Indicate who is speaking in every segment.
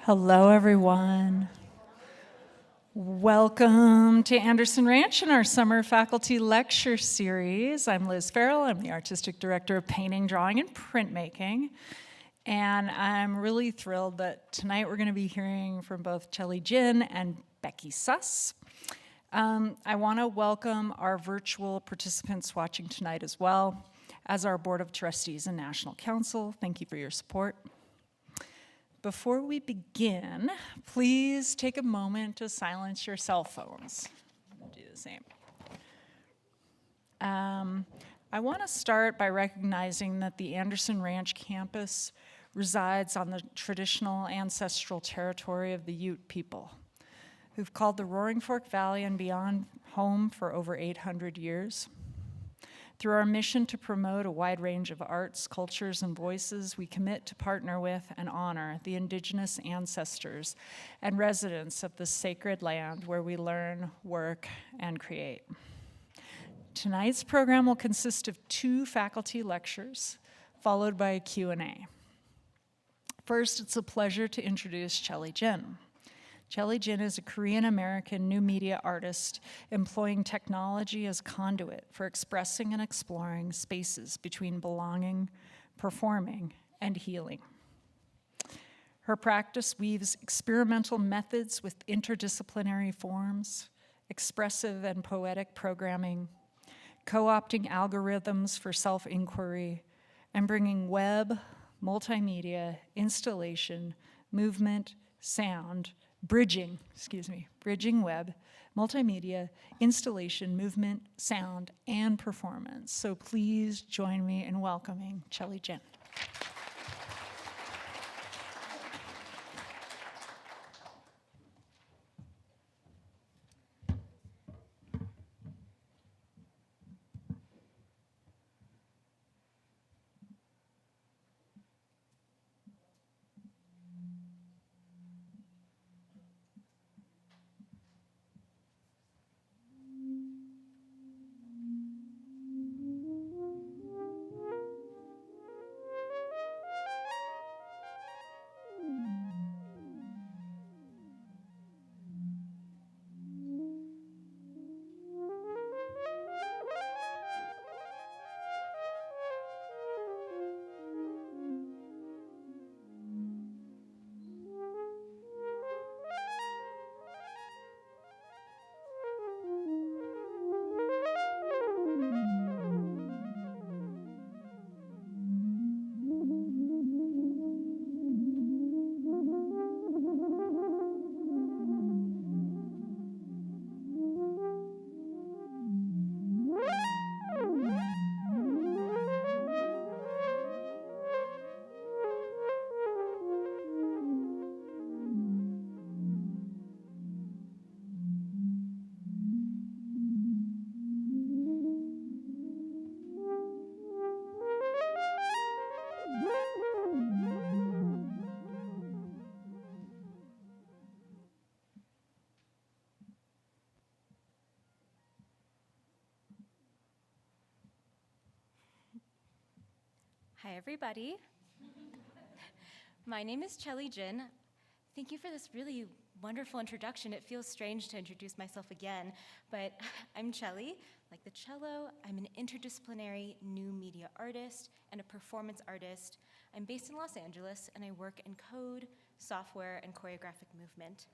Speaker 1: Hello, everyone. Welcome to Anderson Ranch in our summer faculty lecture series. I'm Liz Farrell. I'm the Artistic Director of Painting, Drawing, and Printmaking. And I'm really thrilled that tonight we're going to be hearing from both Chelly and Becky Suss. I want to welcome our virtual participants watching tonight as well. As our Board of Trustees and National Council, thank you for your support. Before we begin, please take a moment to silence your cell phones. I'll do the same. I want to start by recognizing that the Anderson Ranch campus resides on the traditional ancestral territory of the Ute people, who've called the Roaring Fork Valley and beyond home for over 800 years. Through our mission to promote a wide range of arts, cultures, and voices, we commit to partner with and honor the indigenous ancestors and residents of this sacred land where we learn, work, and create. Tonight's program will consist of 2 faculty lectures, followed by a Q&A. First, it's a pleasure to introduce Chelly. Chelly is a Korean-American new media artist employing technology as conduit for expressing and exploring spaces between belonging, performing, and healing. Her practice weaves experimental methods with interdisciplinary forms, expressive and poetic programming, co-opting algorithms for self-inquiry, and bringing web, multimedia, installation, movement, sound, bridging web, multimedia, installation, movement, sound, and performance. So please join me in welcoming Chelly.
Speaker 2: Hi, everybody. My name is Chelly. Thank you for this really wonderful introduction. It feels strange to introduce myself again, but I'm Chelly. Like the cello, I'm an interdisciplinary new media artist and a performance artist. I'm based in Los Angeles, and I work in code, software, and choreographic movement.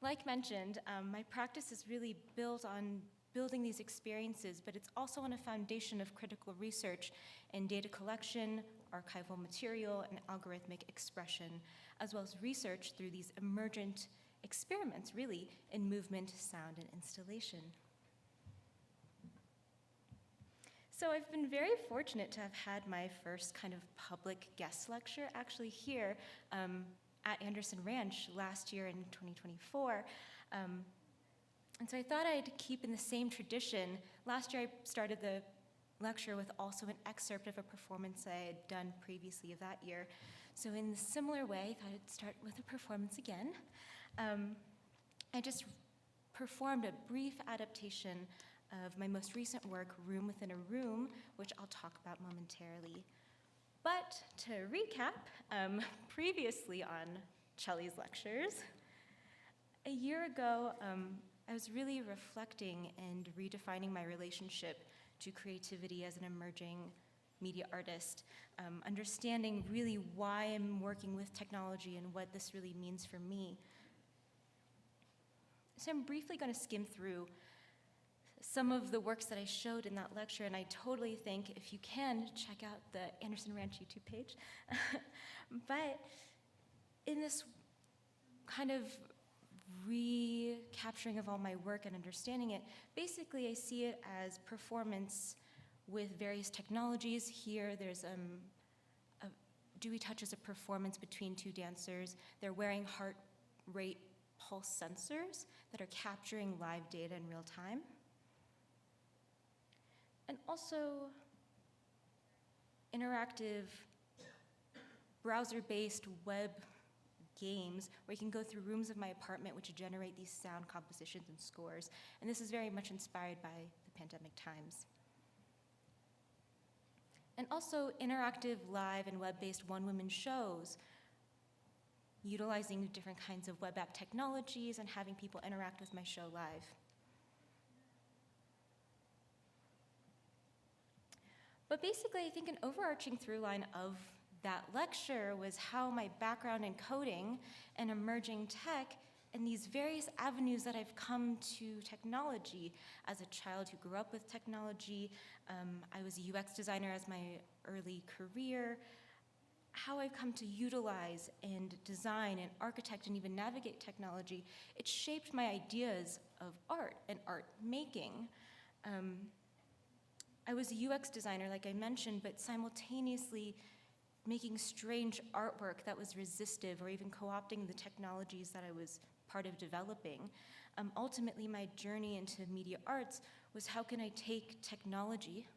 Speaker 2: Like mentioned, my practice is really built on building these experiences, but it's also on a foundation of critical research in data collection, archival material, and algorithmic expression, as well as research through these emergent experiments, really, in movement, sound, and installation. So I've been very fortunate to have had my first kind of public guest lecture actually here at Anderson Ranch last year in 2024. And so I thought I'd keep in the same tradition. Last year I started the lecture with also an excerpt of a performance I had done previously of that year. So in a similar way, I thought I'd start with a performance again. I just performed a brief adaptation of my most recent work, Room Within a Room, which I'll talk about momentarily. But to recap, previously on Chelly's lectures. A year ago, I was really reflecting and redefining my relationship to creativity as an emerging media artist, understanding really why I'm working with technology and what this really means for me. So I'm briefly going to skim through some of the works that I showed in that lecture, and I totally think if you can, check out the Anderson Ranch YouTube page. But in this kind of recapturing of all my work and understanding it, basically I see it as performance with various technologies. Here there's Dewey touches a performance between two dancers. They're wearing heart rate pulse sensors that are capturing live data in real time. And also interactive browser-based web games where you can go through rooms of my apartment which generate these sound compositions and scores. And this is very much inspired by the pandemic times. And also interactive live and web-based one-woman shows utilizing different kinds of web app technologies and having people interact with my show live. But basically, I think an overarching through line of that lecture was how my background in coding and emerging tech and these various avenues that I've come to technology as a child who grew up with technology. I was a UX designer as my early career. How I've come to utilize and design and architect and even navigate technology, it shaped my ideas of art and art making. I was a UX designer, like I mentioned, but simultaneously making strange artwork that was resistive or even co-opting the technologies that I was part of developing. Ultimately, my journey into media arts was how can I take technology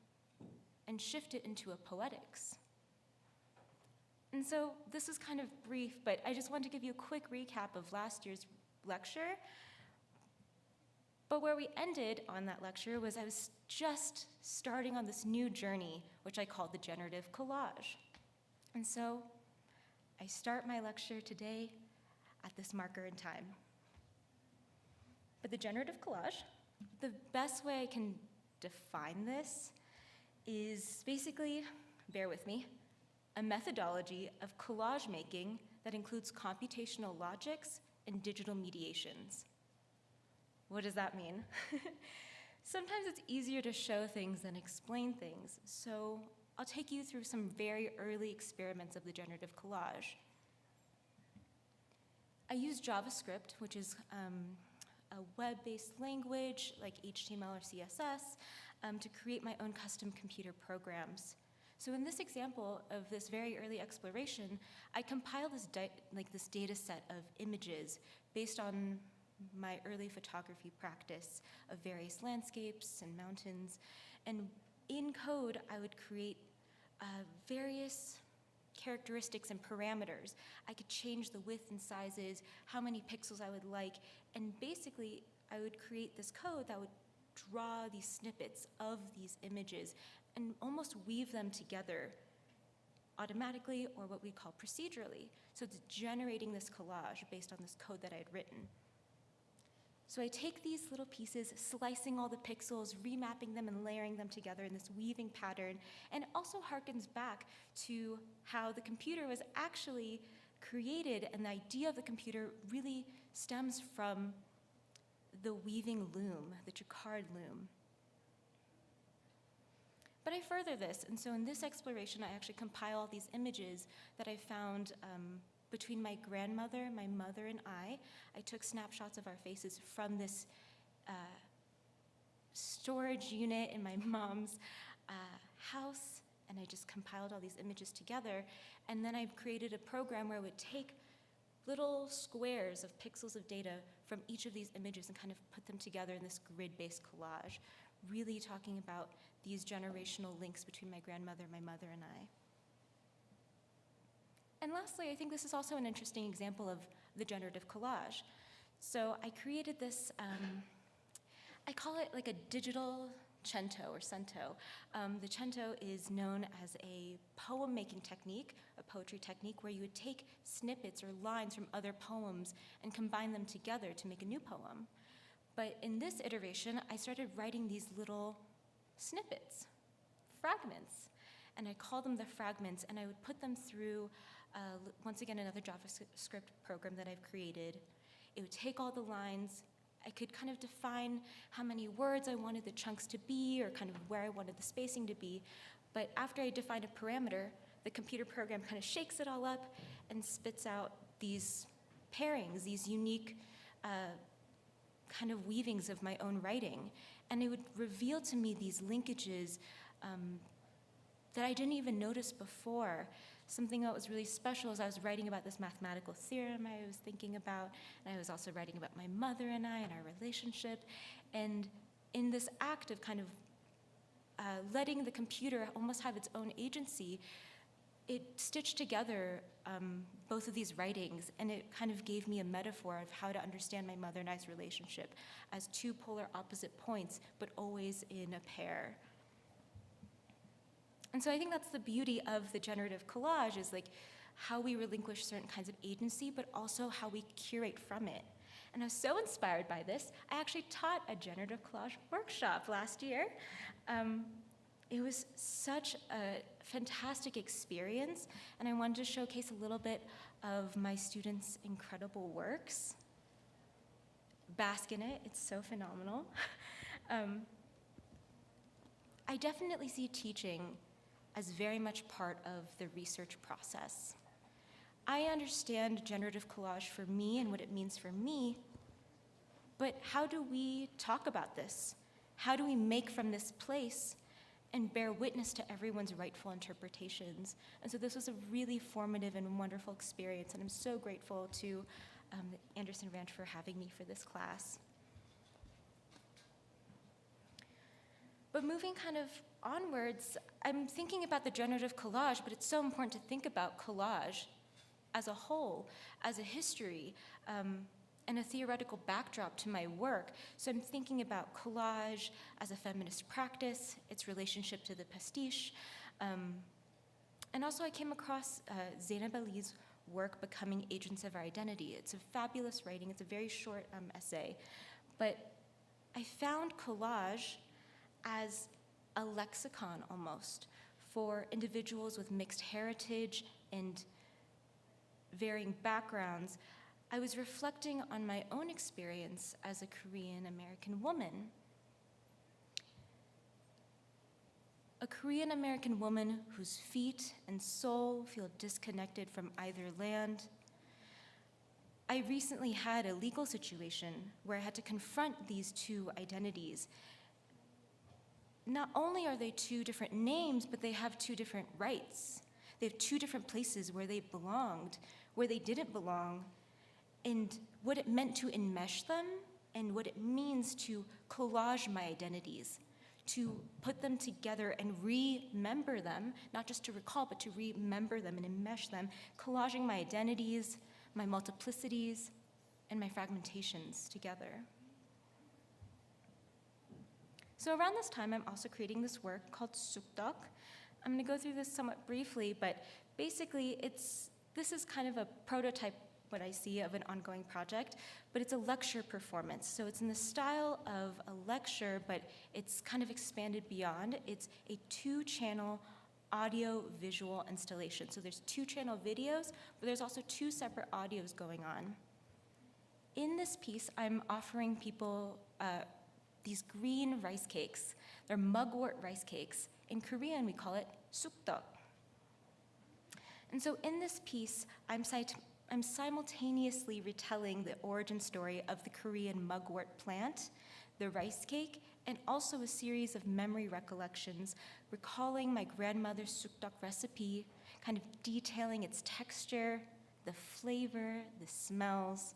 Speaker 2: and shift it into a poetics? And so this is kind of brief, but I just want to give you a quick recap of last year's lecture. But where we ended on that lecture was I was just starting on this new journey, which I called the generative collage. And so I start my lecture today at this marker in time. But the generative collage, the best way I can define this is basically, bear with me, a methodology of collage making that includes computational logics and digital mediations. What does that mean? Sometimes it's easier to show things than explain things, so I'll take you through some very early experiments of the generative collage. I use JavaScript, which is a web-based language like HTML or CSS, to create my own custom computer programs. So in this example of this very early exploration, I compiled this data set of images based on my early photography practice of various landscapes and mountains. And in code, I would create various characteristics and parameters. I could change the width and sizes, how many pixels I would like, and basically I would create this code that would draw these snippets of these images and almost weave them together automatically or what we call procedurally. So it's generating this collage based on this code that I had written. So I take these little pieces, slicing all the pixels, remapping them and layering them together in this weaving pattern, and it also harkens back to how the computer was actually created, and the idea of the computer really stems from the weaving loom, the jacquard loom. But I further this, and so in this exploration, I actually compile all these images that I found between my grandmother, my mother, and I. I took snapshots of our faces from this storage unit in my mom's house, and I just compiled all these images together. And then I created a program where I would take little squares of pixels of data from each of these images and kind of put them together in this grid-based collage, really talking about these generational links between my grandmother, my mother, and I. And lastly, I think this is also an interesting example of the generative collage. So I created this, I call it like a digital Cento or cento. The cento is known as a poem-making technique, a poetry technique, where you would take snippets or lines from other poems and combine them together to make a new poem. But in this iteration, I started writing these little snippets, fragments, and I call them the fragments, and I would put them through, once again, another JavaScript program that I've created. It would take all the lines. I could kind of define how many words I wanted the chunks to be or kind of where I wanted the spacing to be. But after I define a parameter, the computer program kind of shakes it all up and spits out these pairings, these unique kind of weavings of my own writing. And it would reveal to me these linkages that I didn't even notice before. Something that was really special is I was writing about this mathematical theorem I was thinking about, and I was also writing about my mother and I and our relationship. And in this act of kind of letting the computer almost have its own agency, it stitched together both of these writings, and it kind of gave me a metaphor of how to understand my mother and I's relationship as two polar opposite points, but always in a pair. And so I think that's the beauty of the generative collage, is like how we relinquish certain kinds of agency, but also how we curate from it. And I was so inspired by this, I actually taught a generative collage workshop last year. It was such a fantastic experience, and I wanted to showcase a little bit of my students' incredible works. Bask in it, it's so phenomenal. I definitely see teaching as very much part of the research process. I understand generative collage for me and what it means for me, but how do we talk about this? How do we make from this place and bear witness to everyone's rightful interpretations? And so this was a really formative and wonderful experience, and I'm so grateful to the Anderson Ranch for having me for this class. But moving kind of onwards, I'm thinking about the generative collage, but it's so important to think about collage as a whole, as a history, and a theoretical backdrop to my work. So I'm thinking about collage as a feminist practice, its relationship to the pastiche, and also I came across Zainab Ali's work, Becoming Agents of Our Identity. It's a fabulous writing, it's a very short essay, but I found collage as a lexicon almost for individuals with mixed heritage and varying backgrounds. I was reflecting on my own experience as a Korean American woman. A Korean American woman whose feet and soul feel disconnected from either land. I recently had a legal situation where I had to confront these two identities. Not only are they two different names, but they have two different rights. They have two different places where they belonged, where they didn't belong, and what it meant to enmesh them, and what it means to collage my identities, to put them together and remember them, not just to recall, but to remember them and enmesh them, collaging my identities, my multiplicities, and my fragmentations together. So around this time, I'm also creating this work called Sukdok. I'm gonna go through this somewhat briefly, but basically this is kind of a prototype, what I see, of an ongoing project, but it's a lecture performance. So it's in the style of a lecture, but it's kind of expanded beyond. It's a 2-channel audio-visual installation. So there's 2-channel videos, but there's also 2 separate audios going on. In this piece, I'm offering people these green rice cakes. They're mugwort rice cakes. In Korean, we call it sukdok. And so in this piece, I'm simultaneously retelling the origin story of the Korean mugwort plant, the rice cake, and also a series of memory recollections, recalling my grandmother's sukdok recipe, kind of detailing its texture, the flavor, the smells.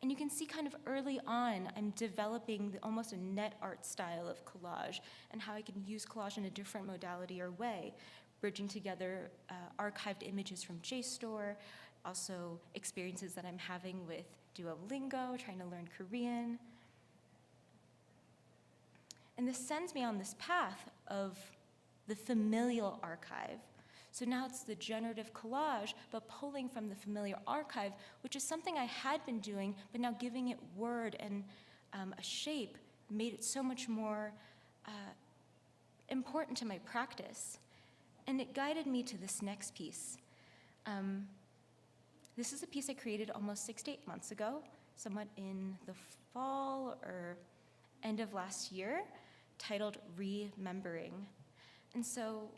Speaker 2: And you can see kind of early on, I'm developing almost a net art style of collage and how I can use collage in a different modality or way, bridging together archived images from JSTOR, also experiences that I'm having with Duolingo, trying to learn Korean. And this sends me on this path of the familial archive. So now it's the generative collage, but pulling from the familiar archive, which is something I had been doing, but now giving it word and a shape made it so much more important to my practice. And it guided me to this next piece. This is a piece I created almost 6 to 8 months ago, somewhat in the fall or end of last year, titled Remembering. And so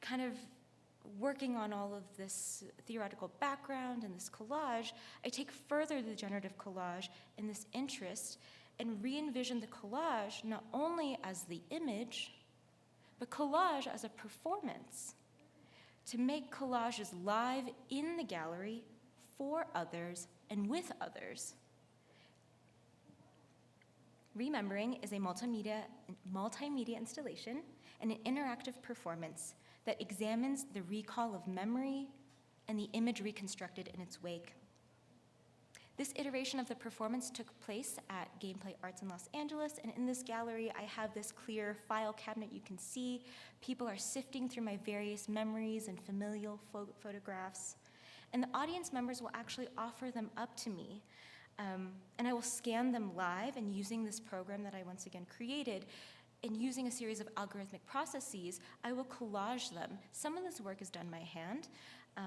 Speaker 2: kind of working on all of this theoretical background and this collage, I take further the generative collage and this interest and re-envision the collage not only as the image, but collage as a performance, to make collages live in the gallery for others and with others. Remembering is a multimedia installation and an interactive performance that examines the recall of memory and the image reconstructed in its wake. This iteration of the performance took place at Gameplay Arts in Los Angeles, and in this gallery, I have this clear file cabinet you can see. People are sifting through my various memories and familial photographs, and the audience members will actually offer them up to me, and I will scan them live, and using this program that I once again created, and using a series of algorithmic processes, I will collage them. Some of this work is done by hand.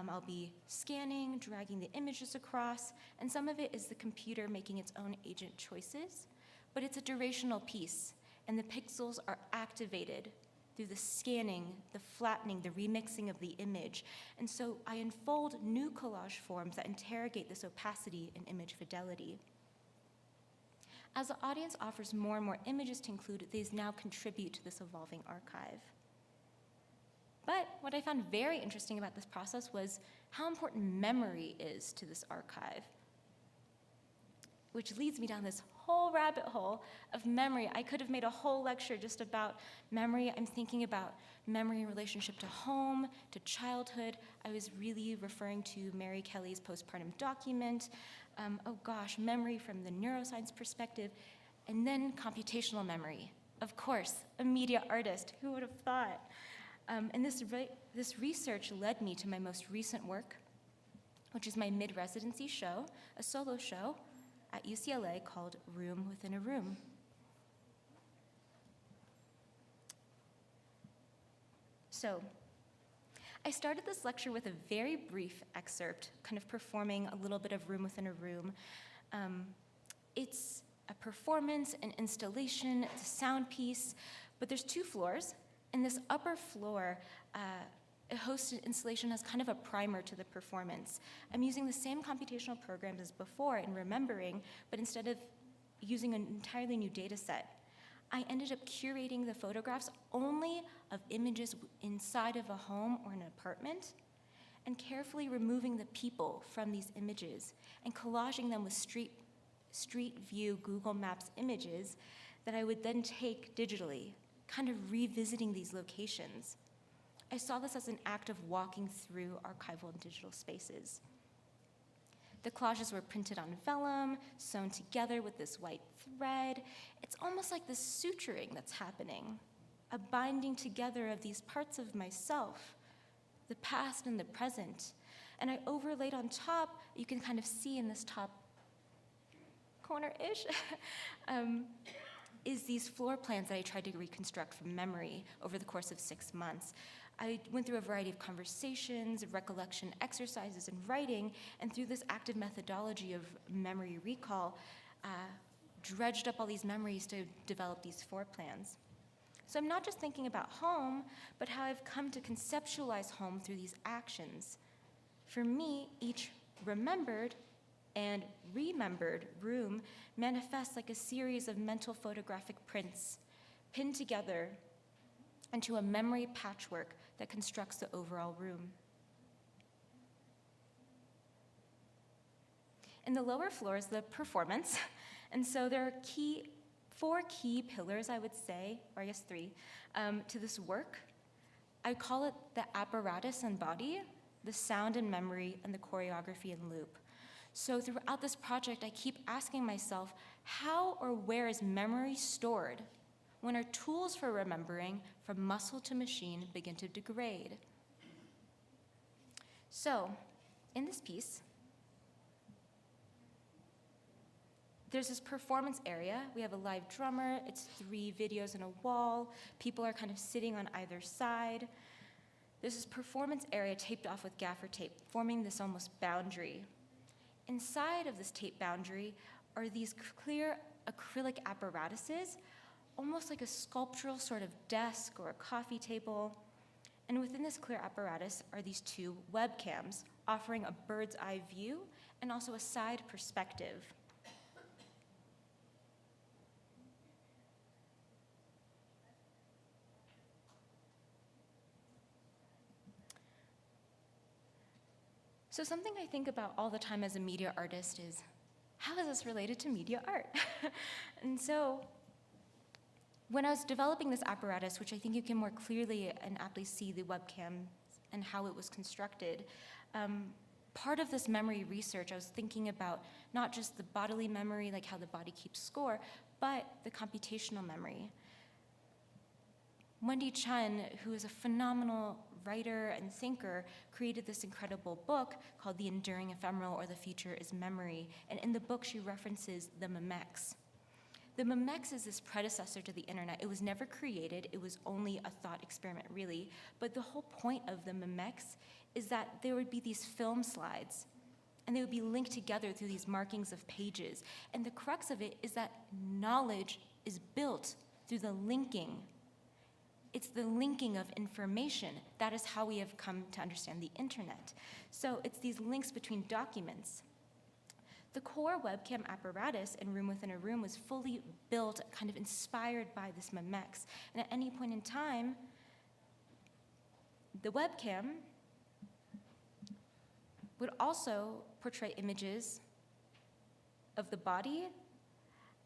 Speaker 2: I'll be scanning, dragging the images across, and some of it is the computer making its own agent choices, but it's a durational piece, and the pixels are activated through the scanning, the flattening, the remixing of the image. And so I unfold new collage forms that interrogate this opacity and image fidelity. As the audience offers more and more images to include, these now contribute to this evolving archive. But what I found very interesting about this process was how important memory is to this archive, which leads me down this whole rabbit hole of memory. I could have made a whole lecture just about memory. I'm thinking about memory in relationship to home, to childhood. I was really referring to Mary Kelly's postpartum document. Memory from the neuroscience perspective, and then computational memory. Of course, a media artist, who would have thought? And this research led me to my most recent work, which is my mid-residency show, a solo show at UCLA called Room Within a Room. So, I started this lecture with a very brief excerpt, kind of performing a little bit of Room Within a Room. It's a performance, an installation, it's a sound piece, but there's 2 floors. And this upper floor, a hosted installation as kind of a primer to the performance. I'm using the same computational programs as before in Remembering, but instead of using an entirely new data set, I ended up curating the photographs only of images inside of a home or an apartment, and carefully removing the people from these images and collaging them with street view Google Maps images that I would then take digitally, kind of revisiting these locations. I saw this as an act of walking through archival and digital spaces. The collages were printed on vellum, sewn together with this white thread. It's almost like this suturing that's happening, a binding together of these parts of myself, the past and the present. And I overlaid on top, you can kind of see in this top corner-ish, is these floor plans that I tried to reconstruct from memory over the course of 6 months. I went through a variety of conversations, recollection exercises, and writing, and through this active methodology of memory recall, dredged up all these memories to develop these floor plans. So I'm not just thinking about home, but how I've come to conceptualize home through these actions. For me, each remembered and remembered room manifests like a series of mental photographic prints pinned together into a memory patchwork that constructs the overall room. In the lower floor is the performance, and so there are 4 key pillars, I would say, or I guess 3, to this work. I call it the apparatus and body, the sound and memory, and the choreography and loop. So throughout this project, I keep asking myself, how or where is memory stored? when our tools for remembering, from muscle to machine, begin to degrade. So, in this piece, there's this performance area. We have a live drummer. It's 3 videos and a wall. People are kind of sitting on either side. There's this performance area taped off with gaffer tape, forming this almost boundary. Inside of this tape boundary are these clear acrylic apparatuses, almost like a sculptural sort of desk or a coffee table. And within this clear apparatus are these 2 webcams, offering a bird's eye view and also a side perspective. So something I think about all the time as a media artist is, how is this related to media art? And so when I was developing this apparatus, which I think you can more clearly and aptly see the webcam and how it was constructed, part of this memory research, I was thinking about not just the bodily memory, like how the body keeps score, but the computational memory. Wendy Chun, who is a phenomenal writer and thinker, created this incredible book called The Enduring Ephemeral, or The Future is Memory. And in the book, she references the Memex. The Memex is this predecessor to the internet. It was never created. It was only a thought experiment, really. But the whole point of the Memex is that there would be these film slides, and they would be linked together through these markings of pages. And the crux of it is that knowledge is built through the linking. It's the linking of information. That is how we have come to understand the internet. So it's these links between documents. The core webcam apparatus in Room Within a Room was fully built, kind of inspired by this Memex. And at any point in time, the webcam would also portray images of the body,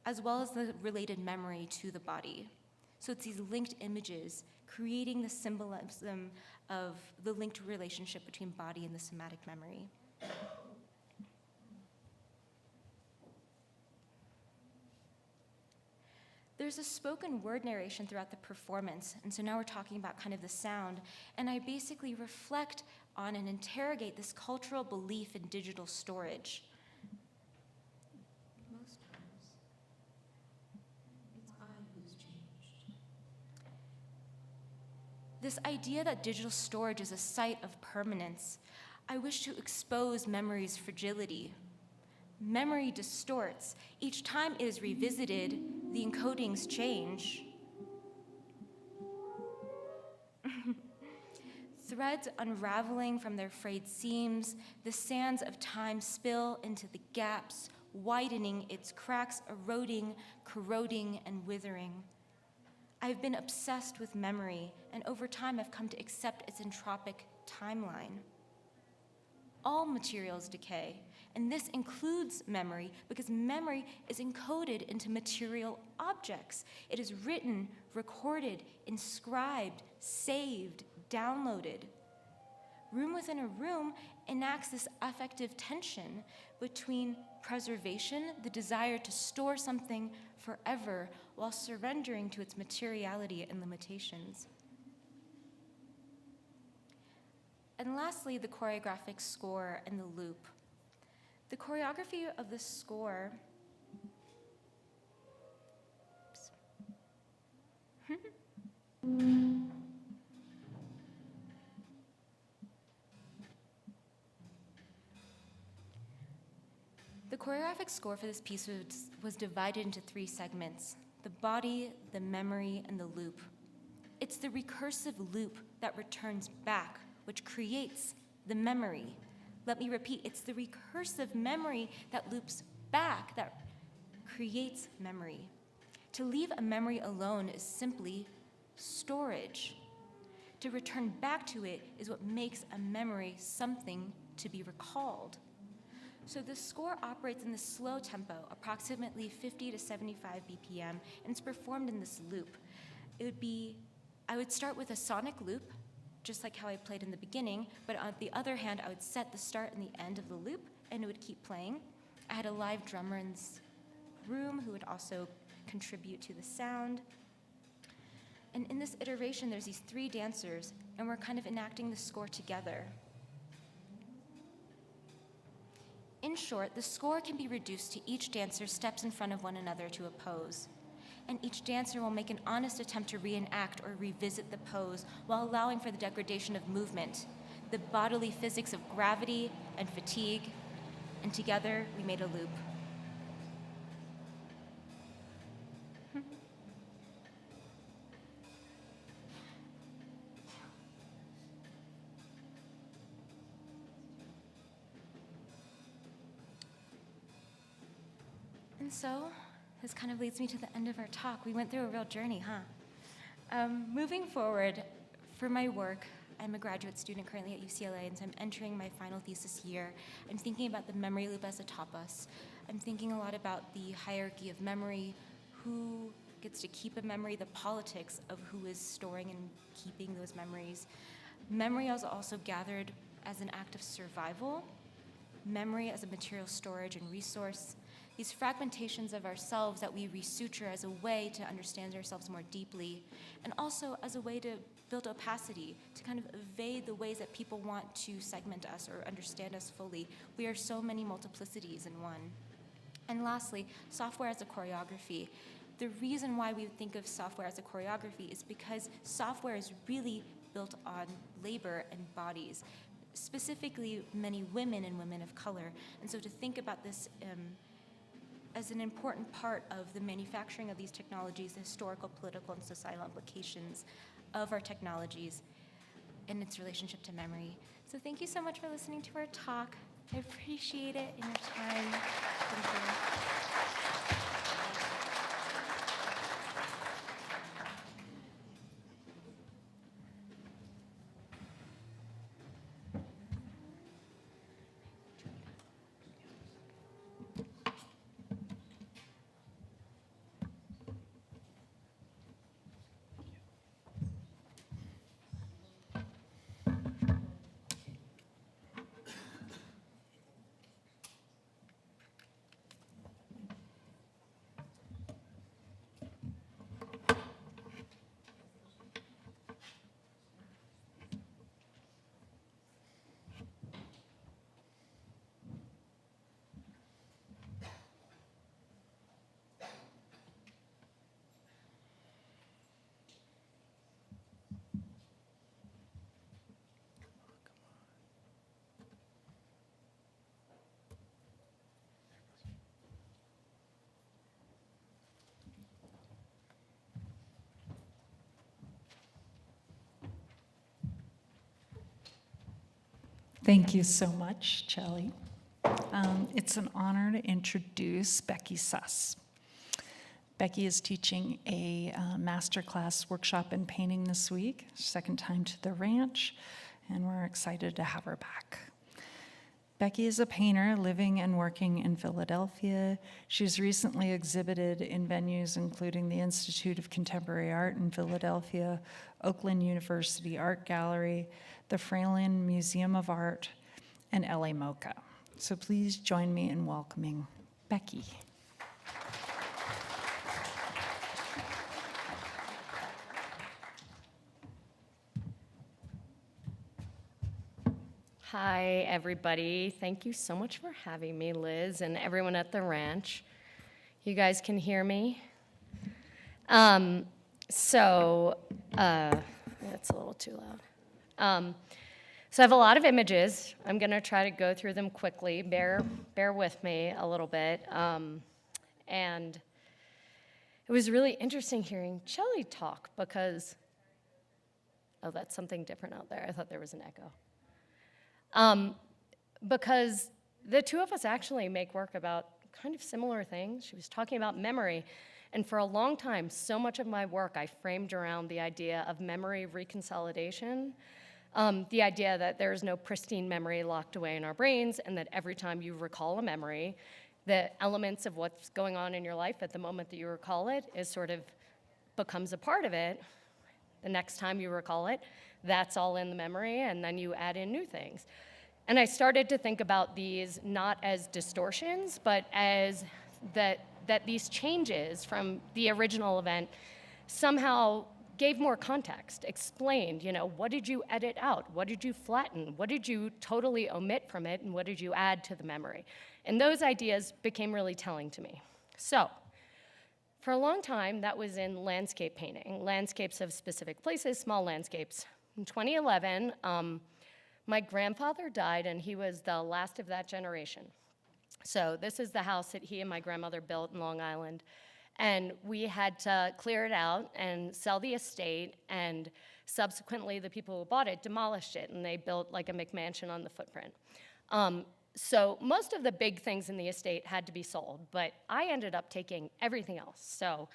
Speaker 2: as well as the related memory to the body. So it's these linked images, creating the symbolism of the linked relationship between body and the somatic memory. There's a spoken word narration throughout the performance, and so now we're talking about kind of the sound, and I basically reflect on and interrogate this cultural belief in digital storage. Most times, it's I who's changed. This idea that digital storage is a site of permanence, I wish to expose memory's fragility. Memory distorts. Each time it is revisited, the encodings change. Threads unraveling from their frayed seams, the sands of time spill into the gaps, widening its cracks, eroding, corroding, and withering. I've been obsessed with memory, and over time I've come to accept its entropic timeline. All materials decay, and this includes memory because memory is encoded into material objects. It is written, recorded, inscribed, saved, downloaded. Room Within a Room enacts this affective tension between preservation, the desire to store something forever, while surrendering to its materiality and limitations. And lastly, the choreographic score and the loop. The choreography of the score The choreographic score for this piece was divided into 3 segments: the body, the memory, and the loop. It's the recursive loop that returns back, which creates the memory. Let me repeat, it's the recursive memory that loops back, that creates memory. To leave a memory alone is simply storage. To return back to it is what makes a memory something to be recalled. So the score operates in this slow tempo, approximately 50 to 75 BPM, and it's performed in this loop. I would start with a sonic loop, just like how I played in the beginning, but on the other hand, I would set the start and the end of the loop, and it would keep playing. I had a live drummer in this room who would also contribute to the sound. And in this iteration, there's these 3 dancers, and we're kind of enacting the score together. In short, the score can be reduced to each dancer steps in front of one another to a pose. And each dancer will make an honest attempt to reenact or revisit the pose while allowing for the degradation of movement, the bodily physics of gravity and fatigue, and together we made a loop. And so, this kind of leads me to the end of our talk. We went through a real journey, huh? Moving forward, for my work, I'm a graduate student currently at UCLA, and so I'm entering my final thesis year. I'm thinking about the memory loop as a tapas. I'm thinking a lot about the hierarchy of memory, who gets to keep a memory, the politics of who is storing and keeping those memories. Memory is also gathered as an act of survival, memory as a material storage and resource, these fragmentations of ourselves that we resuture as a way to understand ourselves more deeply, and also as a way to build opacity, to kind of evade the ways that people want to segment us or understand us fully. We are so many multiplicities in one. And lastly, software as a choreography. The reason why we think of software as a choreography is because software is really built on labor and bodies, specifically many women and women of color. And so to think about this as an important part of the manufacturing of these technologies, the historical, political, and societal implications of our technologies and its relationship to memory. So thank you so much for listening to our talk. I appreciate it and your time. Thank you.
Speaker 1: Thank you so much, Chelly. It's an honor to introduce Becky Suss. Becky is teaching a masterclass workshop in painting this week, second time to the ranch, and we're excited to have her back. Becky is a painter living and working in Philadelphia. She's recently exhibited in venues including the Institute of Contemporary Art in Philadelphia, Oakland University Art Gallery, the Fralin Museum of Art, and LA MoCA. So please join me in welcoming Becky.
Speaker 3: Hi, everybody. Thank you so much for having me, Liz, and everyone at the ranch. You guys can hear me? That's a little too loud. So I have a lot of images. I'm going to try to go through them quickly. Bear with me a little bit. And it was really interesting hearing Chelly talk because, oh, that's something different out there. I thought there was an echo. Because the two of us actually make work about kind of similar things. She was talking about memory, and for a long time, so much of my work I framed around the idea of memory reconsolidation, the idea that there is no pristine memory locked away in our brains, and that every time you recall a memory, the elements of what's going on in your life at the moment that you recall it is sort of becomes a part of it. The next time you recall it, that's all in the memory, and then you add in new things. And I started to think about these not as distortions, but as that these changes from the original event somehow gave more context, explained, what did you edit out? What did you flatten? What did you totally omit from it? And what did you add to the memory? And those ideas became really telling to me. So, for a long time, that was in landscape painting, landscapes of specific places, small landscapes. In 2011, my grandfather died, and he was the last of that generation. So this is the house that he and my grandmother built in Long Island. And we had to clear it out and sell the estate, and subsequently the people who bought it demolished it, and they built like a McMansion on the footprint. So most of the big things in the estate had to be sold, but I ended up taking everything else. So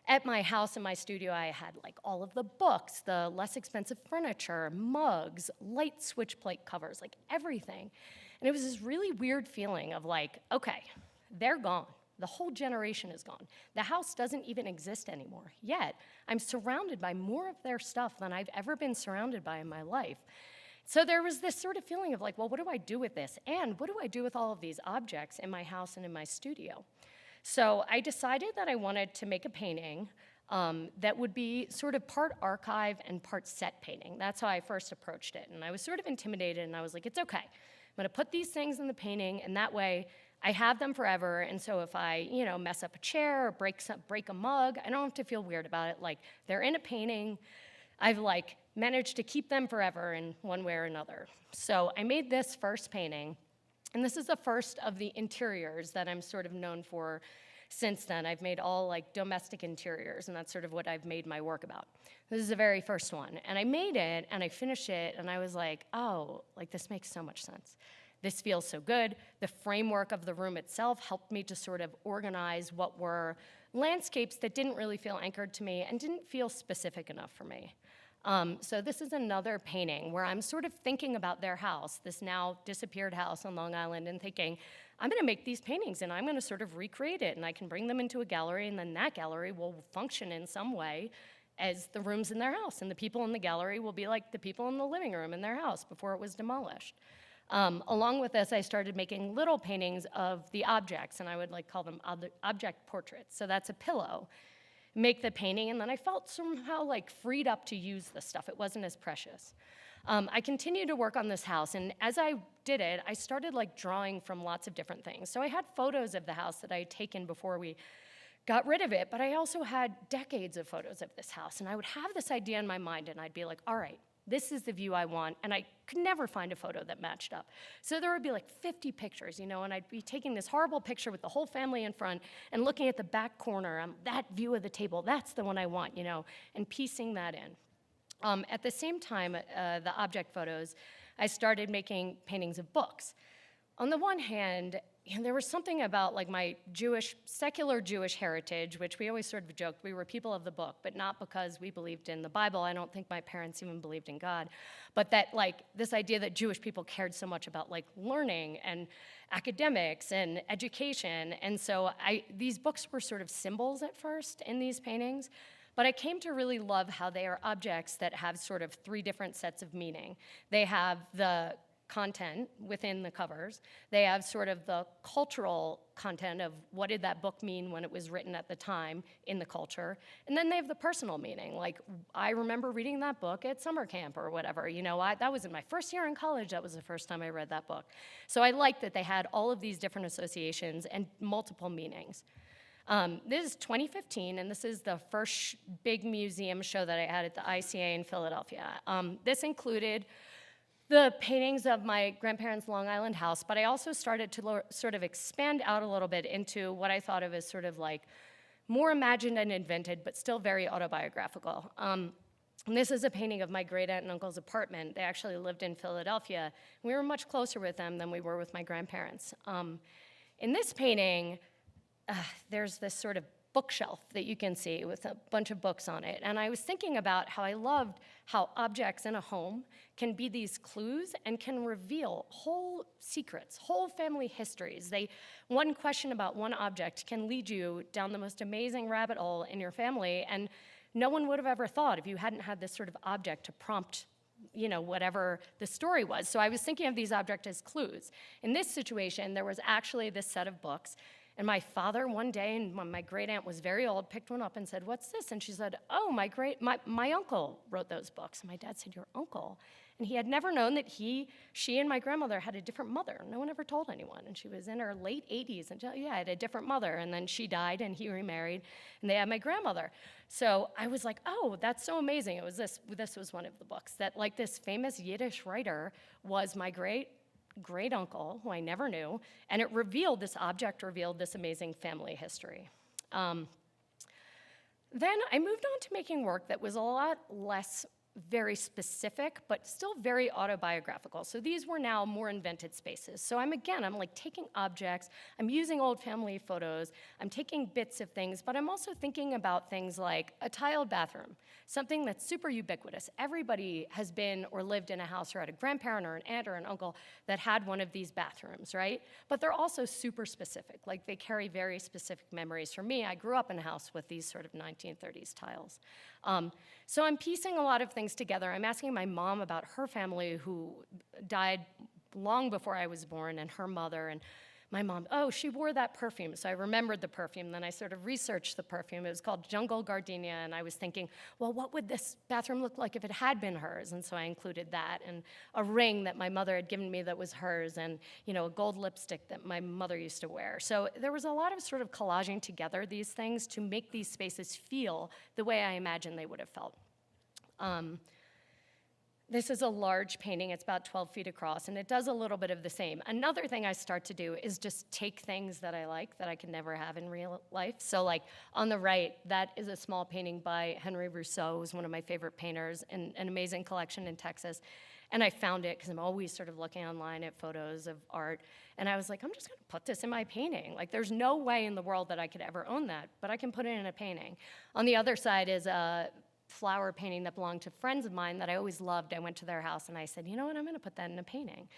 Speaker 3: at my house and my studio, I had like all of the books, the less expensive furniture, mugs, light switch plate covers, like everything. And it was this really weird feeling of like, okay, they're gone. The whole generation is gone. The house doesn't even exist anymore. Yet, I'm surrounded by more of their stuff than I've ever been surrounded by in my life. So there was this sort of feeling of like, well, what do I do with this? And what do I do with all of these objects in my house and in my studio? So I decided that I wanted to make a painting that would be sort of part archive and part set painting. That's how I first approached it. And I was sort of intimidated, and I was like, it's okay. I'm gonna put these things in the painting, and that way I have them forever. And so if I, mess up a chair or break a mug, I don't have to feel weird about it. Like, they're in a painting. I've managed to keep them forever in one way or another. So I made this first painting, and this is the first of the interiors that I'm sort of known for since then. I've made all domestic interiors, and that's sort of what I've made my work about. This is the very first one. And I made it, and I finished it, and I was like, oh, this makes so much sense. This feels so good. The framework of the room itself helped me to sort of organize what were landscapes that didn't really feel anchored to me and didn't feel specific enough for me. So this is another painting where I'm sort of thinking about their house, this now disappeared house on Long Island, and thinking, I'm gonna make these paintings and I'm gonna sort of recreate it, and I can bring them into a gallery, and then that gallery will function in some way as the rooms in their house, and the people in the gallery will be like the people in the living room in their house before it was demolished. Along with this, I started making little paintings of the objects, and I would call them object portraits. So that's a pillow. Make the painting, and then I felt somehow freed up to use the stuff. It wasn't as precious. I continued to work on this house, and as I did it, I started drawing from lots of different things. So I had photos of the house that I had taken before we got rid of it, but I also had decades of photos of this house, and I would have this idea in my mind, and I'd be like, all right, this is the view I want, and I could never find a photo that matched up. So there would be 50 pictures, and I'd be taking this horrible picture with the whole family in front and looking at the back corner, that view of the table, that's the one I want, and piecing that in. At the same time, the object photos, I started making paintings of books. On the one hand, there was something about my secular Jewish heritage, which we always sort of joked we were people of the book, but not because we believed in the Bible. I don't think my parents even believed in God, but that this idea that Jewish people cared so much about learning and academics and education. And so these books were sort of symbols at first in these paintings, but I came to really love how they are objects that have sort of three different sets of meaning. They have the content within the covers. They have sort of the cultural content of what did that book mean when it was written at the time in the culture. And then they have the personal meaning. I remember reading that book at summer camp or whatever. That was in my first year in college. That was the first time I read that book. So I liked that they had all of these different associations and multiple meanings. This is 2015, and this is the first big museum show that I had at the ICA in Philadelphia. This included the paintings of my grandparents' Long Island house, but I also started to sort of expand out a little bit into what I thought of as sort of more imagined and invented, but still very autobiographical. And this is a painting of my great-aunt and uncle's apartment. They actually lived in Philadelphia. We were much closer with them than we were with my grandparents. In this painting, there's this sort of bookshelf that you can see with a bunch of books on it. And I was thinking about how I loved how objects in a home can be these clues and can reveal whole secrets, whole family histories. One question about one object can lead you down the most amazing rabbit hole in your family, and no one would have ever thought if you hadn't had this sort of object to prompt whatever the story was. So I was thinking of these objects as clues. In this situation, there was actually this set of books, And my father one day, and my great aunt was very old, picked one up and said, "What's this?" And she said, "Oh, my uncle wrote those books." And my dad said, "Your uncle?" And he had never known that she and my grandmother had a different mother. No one ever told anyone. And she was in her late 80s, and yeah, I had a different mother. And then she died, and he remarried, and they had my grandmother. So I was like, oh, that's so amazing. It was this was one of the books that, like, this famous Yiddish writer was my great uncle, who I never knew, and it revealed this amazing family history. Then I moved on to making work that was a lot less very specific, but still very autobiographical. So these were now more invented spaces. So I'm like taking objects, I'm using old family photos, I'm taking bits of things, but I'm also thinking about things like a tiled bathroom, something that's super ubiquitous. Everybody has been or lived in a house or had a grandparent or an aunt or an uncle that had one of these bathrooms, right? But they're also super specific, like they carry very specific memories. For me, I grew up in a house with these sort of 1930s tiles. So I'm piecing a lot of things together. I'm asking my mom about her family, who died long before I was born, and her mother, and my mom, oh, she wore that perfume. So I remembered the perfume. Then I sort of researched the perfume. It was called Jungle Gardenia, and I was thinking, well, what would this bathroom look like if it had been hers? And so I included that, and a ring that my mother had given me that was hers, and a gold lipstick that my mother used to wear. So there was a lot of sort of collaging together these things to make these spaces feel the way I imagine they would have felt. This is a large painting. It's about 12 feet across, and it does a little bit of the same. Another thing I start to do is just take things that I like that I can never have in real life. So like on the right, that is a small painting by Henry Rousseau, who's one of my favorite painters, in an amazing collection in Texas. And I found it because I'm always sort of looking online at photos of art. And I was like, I'm just going to put this in my painting. Like, there's no way in the world that I could ever own that, but I can put it in a painting. On the other side is a flower painting that belonged to friends of mine that I always loved. I went to their house and I said, you know what, I'm going to put that in a painting.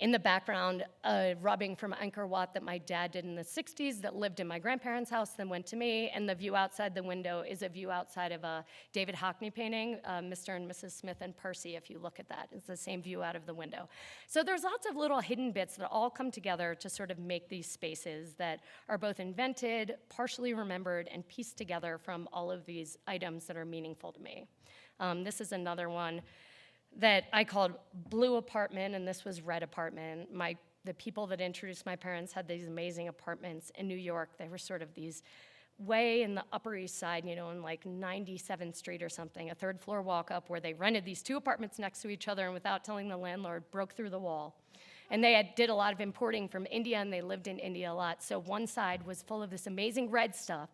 Speaker 3: In the background, a rubbing from Angkor Wat that my dad did in the 60s that lived in my grandparents' house, then went to me, and the view outside the window is a view outside of a David Hockney painting, Mr. and Mrs. Smith and Percy, if you look at that. It's the same view out of the window. So there's lots of little hidden bits that all come together to sort of make these spaces that are both invented, partially remembered, and pieced together from all of these items that are meaningful to me. This is another one that I called Blue Apartment, and this was Red Apartment. The people that introduced my parents had these amazing apartments in New York. They were sort of these way in the Upper East Side, in like 97th Street or something, a third floor walk up where they rented these two apartments next to each other, and without telling the landlord, broke through the wall. And they did a lot of importing from India, and they lived in India a lot. So one side was full of this amazing red stuff.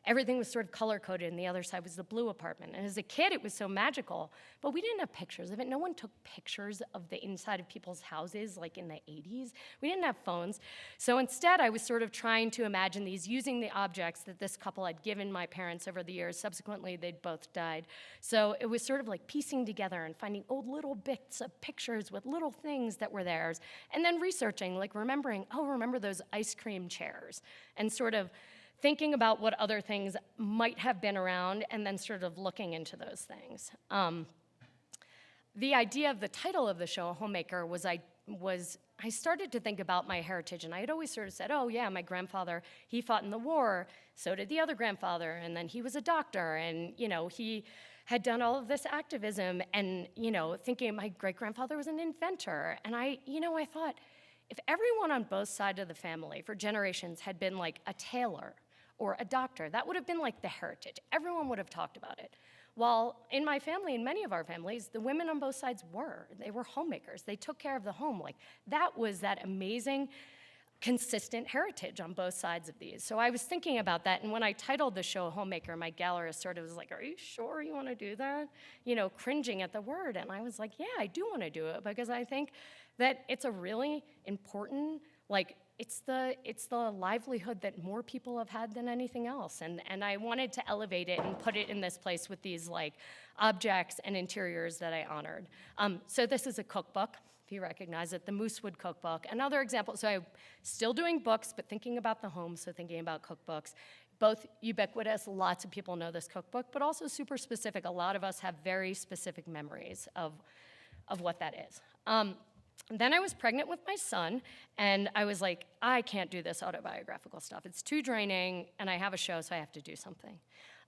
Speaker 3: Everything was sort of color-coded, and the other side was the blue apartment. And as a kid, it was so magical, but we didn't have pictures of it. No one took pictures of the inside of people's houses, like in the 80s. We didn't have phones. So instead, I was sort of trying to imagine these using the objects that this couple had given my parents over the years. Subsequently, they'd both died. So it was sort of like piecing together and finding old little bits of pictures with little things that were theirs, and then researching, like remembering, oh, remember those ice cream chairs, and sort of thinking about what other things might have been around, and then sort of looking into those things. The idea of the title of the show, Homemaker, was I started to think about my heritage, and I had always sort of said, oh yeah, my grandfather, he fought in the war, so did the other grandfather, and then he was a doctor, and he had done all of this activism, and thinking my great-grandfather was an inventor. And I thought, if everyone on both sides of the family for generations had been like a tailor or a doctor, that would have been like the heritage. Everyone would have talked about it. While in my family, in many of our families, the women on both sides they were homemakers. They took care of the home. Like, that was that amazing, consistent heritage on both sides of these. So I was thinking about that, and when I titled the show Homemaker, my gallerist sort of was like, are you sure you want to do that? Cringing at the word. And I was like, yeah, I do want to do it, because I think that it's a really important, it's the livelihood that more people have had than anything else. And I wanted to elevate it and put it in this place with these objects and interiors that I honored. So this is a cookbook, if you recognize it, the Moosewood Cookbook. Another example, so I'm still doing books, but thinking about the home, so thinking about cookbooks. Both ubiquitous, lots of people know this cookbook, but also super specific. A lot of us have very specific memories of what that is. Then I was pregnant with my son, and I was like, I can't do this autobiographical stuff. It's too draining, and I have a show, so I have to do something.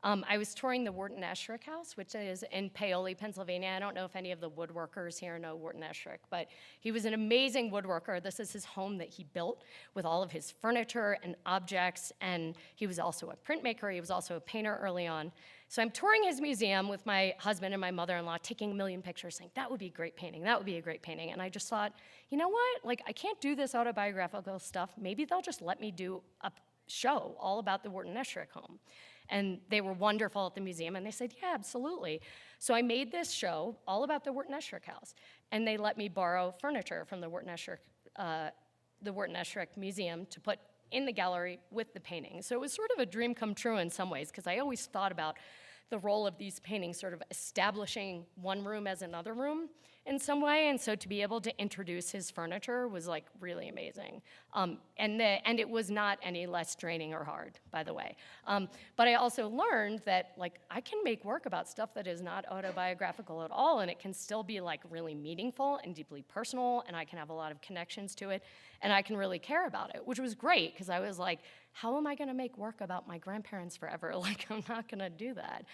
Speaker 3: I was touring the Wharton Esherick House, which is in Paoli, Pennsylvania. I don't know if any of the woodworkers here know Wharton Esherick, but he was an amazing woodworker. This is his home that he built with all of his furniture and objects, and he was also a printmaker. He was also a painter early on. So I'm touring his museum with my husband and my mother-in-law, taking a million pictures, saying, that would be a great painting, that would be a great painting. And I just thought, you know what? Like, I can't do this autobiographical stuff. Maybe they'll just let me do a show all about the Wharton Esherick home. And they were wonderful at the museum, and they said, yeah, absolutely. So I made this show all about the Wharton Esherick house, and they let me borrow furniture from the Wharton Esherick Museum to put in the gallery with the paintings. So it was sort of a dream come true in some ways, because I always thought about the role of these paintings sort of establishing one room as another room in some way, and so to be able to introduce his furniture was like really amazing. And it was not any less draining or hard, by the way. But I also learned that like I can make work about stuff that is not autobiographical at all, and it can still be like really meaningful and deeply personal, and I can have a lot of connections to it, and I can really care about it, which was great, because I was like, how am I gonna make work about my grandparents forever? Like, I'm not gonna do that.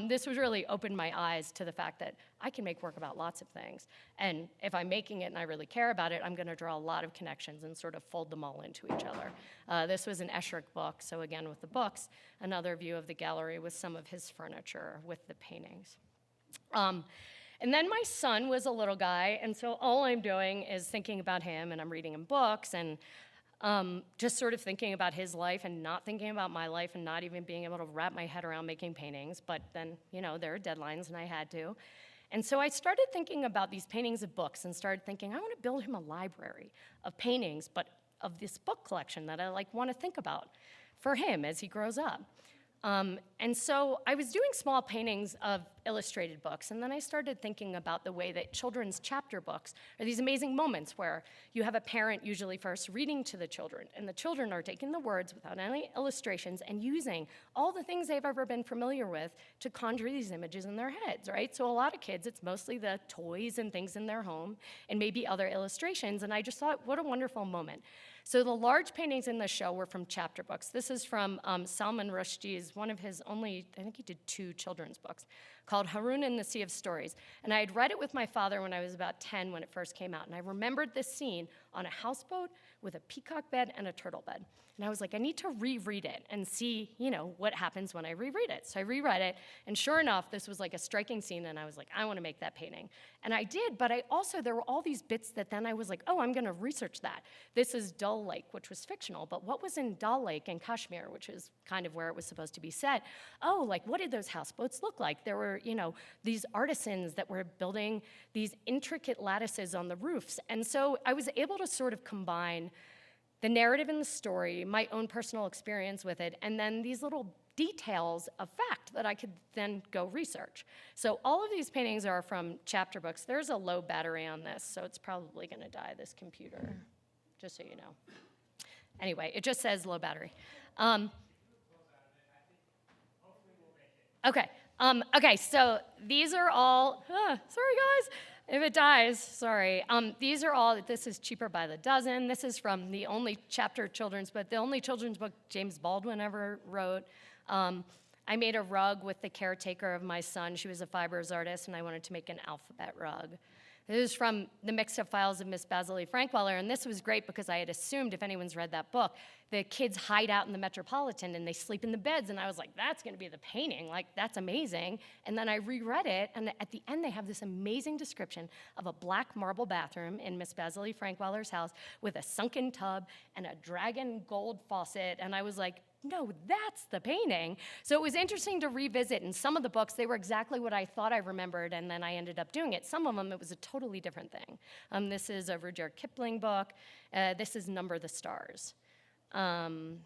Speaker 3: This was really opened my eyes to the fact that I can make work about lots of things. And if I'm making it and I really care about it, I'm gonna draw a lot of connections and sort of fold them all into each other. This was an Esherick book, so again, with the books, another view of the gallery with some of his furniture with the paintings. And then my son was a little guy, and so all I'm doing is thinking about him, and I'm reading him books, and just sort of thinking about his life and not thinking about my life and not even being able to wrap my head around making paintings. But then, you know, there are deadlines and I had to. And so I started thinking about these paintings of books and started thinking, I want to build him a library of paintings, but of this book collection that I like want to think about for him as he grows up. And so I was doing small paintings of illustrated books, and then I started thinking about the way that children's chapter books are these amazing moments where you have a parent usually first reading to the children, and the children are taking the words without any illustrations and using all the things they've ever been familiar with to conjure these images in their heads, right? So a lot of kids, it's mostly the toys and things in their home and maybe other illustrations, and I just thought, what a wonderful moment. So the large paintings in the show were from chapter books. This is from Salman Rushdie's, one of his only, I think he did 2 children's books, called Haroun and the Sea of Stories. And I had read it with my father when I was about 10 when it first came out. And I remembered this scene on a houseboat with a peacock bed and a turtle bed. And I was like, I need to reread it and see, you know, what happens when I reread it. So I reread it, and sure enough, this was like a striking scene, and I was like, I want to make that painting. And I did, but there were all these bits that then I was like, oh, I'm going to research that. This is Dal Lake, which was fictional, but what was in Dal Lake in Kashmir, which is kind of where it was supposed to be set? Oh, like, what did those houseboats look like? There were, you know, these artisans that were building these intricate lattices on the roofs. And so I was able to sort of combine the narrative in the story, my own personal experience with it, and then these little details of fact that I could then go research. So all of these paintings are from chapter books. There's a low battery on this, so it's probably gonna die, this computer, just so you know. Anyway, it just says low battery. Okay, okay, so these are all, sorry guys, if it dies, sorry. These are all, this is cheaper by the dozen. This is from the only chapter children's book, the only children's book James Baldwin ever wrote. I made a rug with the caretaker of my son. She was a fibers artist, and I wanted to make an alphabet rug. This is from the mixed up files of Miss Basil Frankweiler, and this was great because I had assumed, if anyone's read that book, the kids hide out in the Metropolitan and they sleep in the beds, and I was like, that's gonna be the painting, like, that's amazing. And then I reread it, and at the end they have this amazing description of a black marble bathroom in Miss Basil Frankweiler's house with a sunken tub and a dragon gold faucet, and I was like, no, that's the painting. So it was interesting to revisit. In some of the books, they were exactly what I thought I remembered, and then I ended up doing it. Some of them, it was a totally different thing. This is a Rudyard Kipling book. This is Number the Stars. And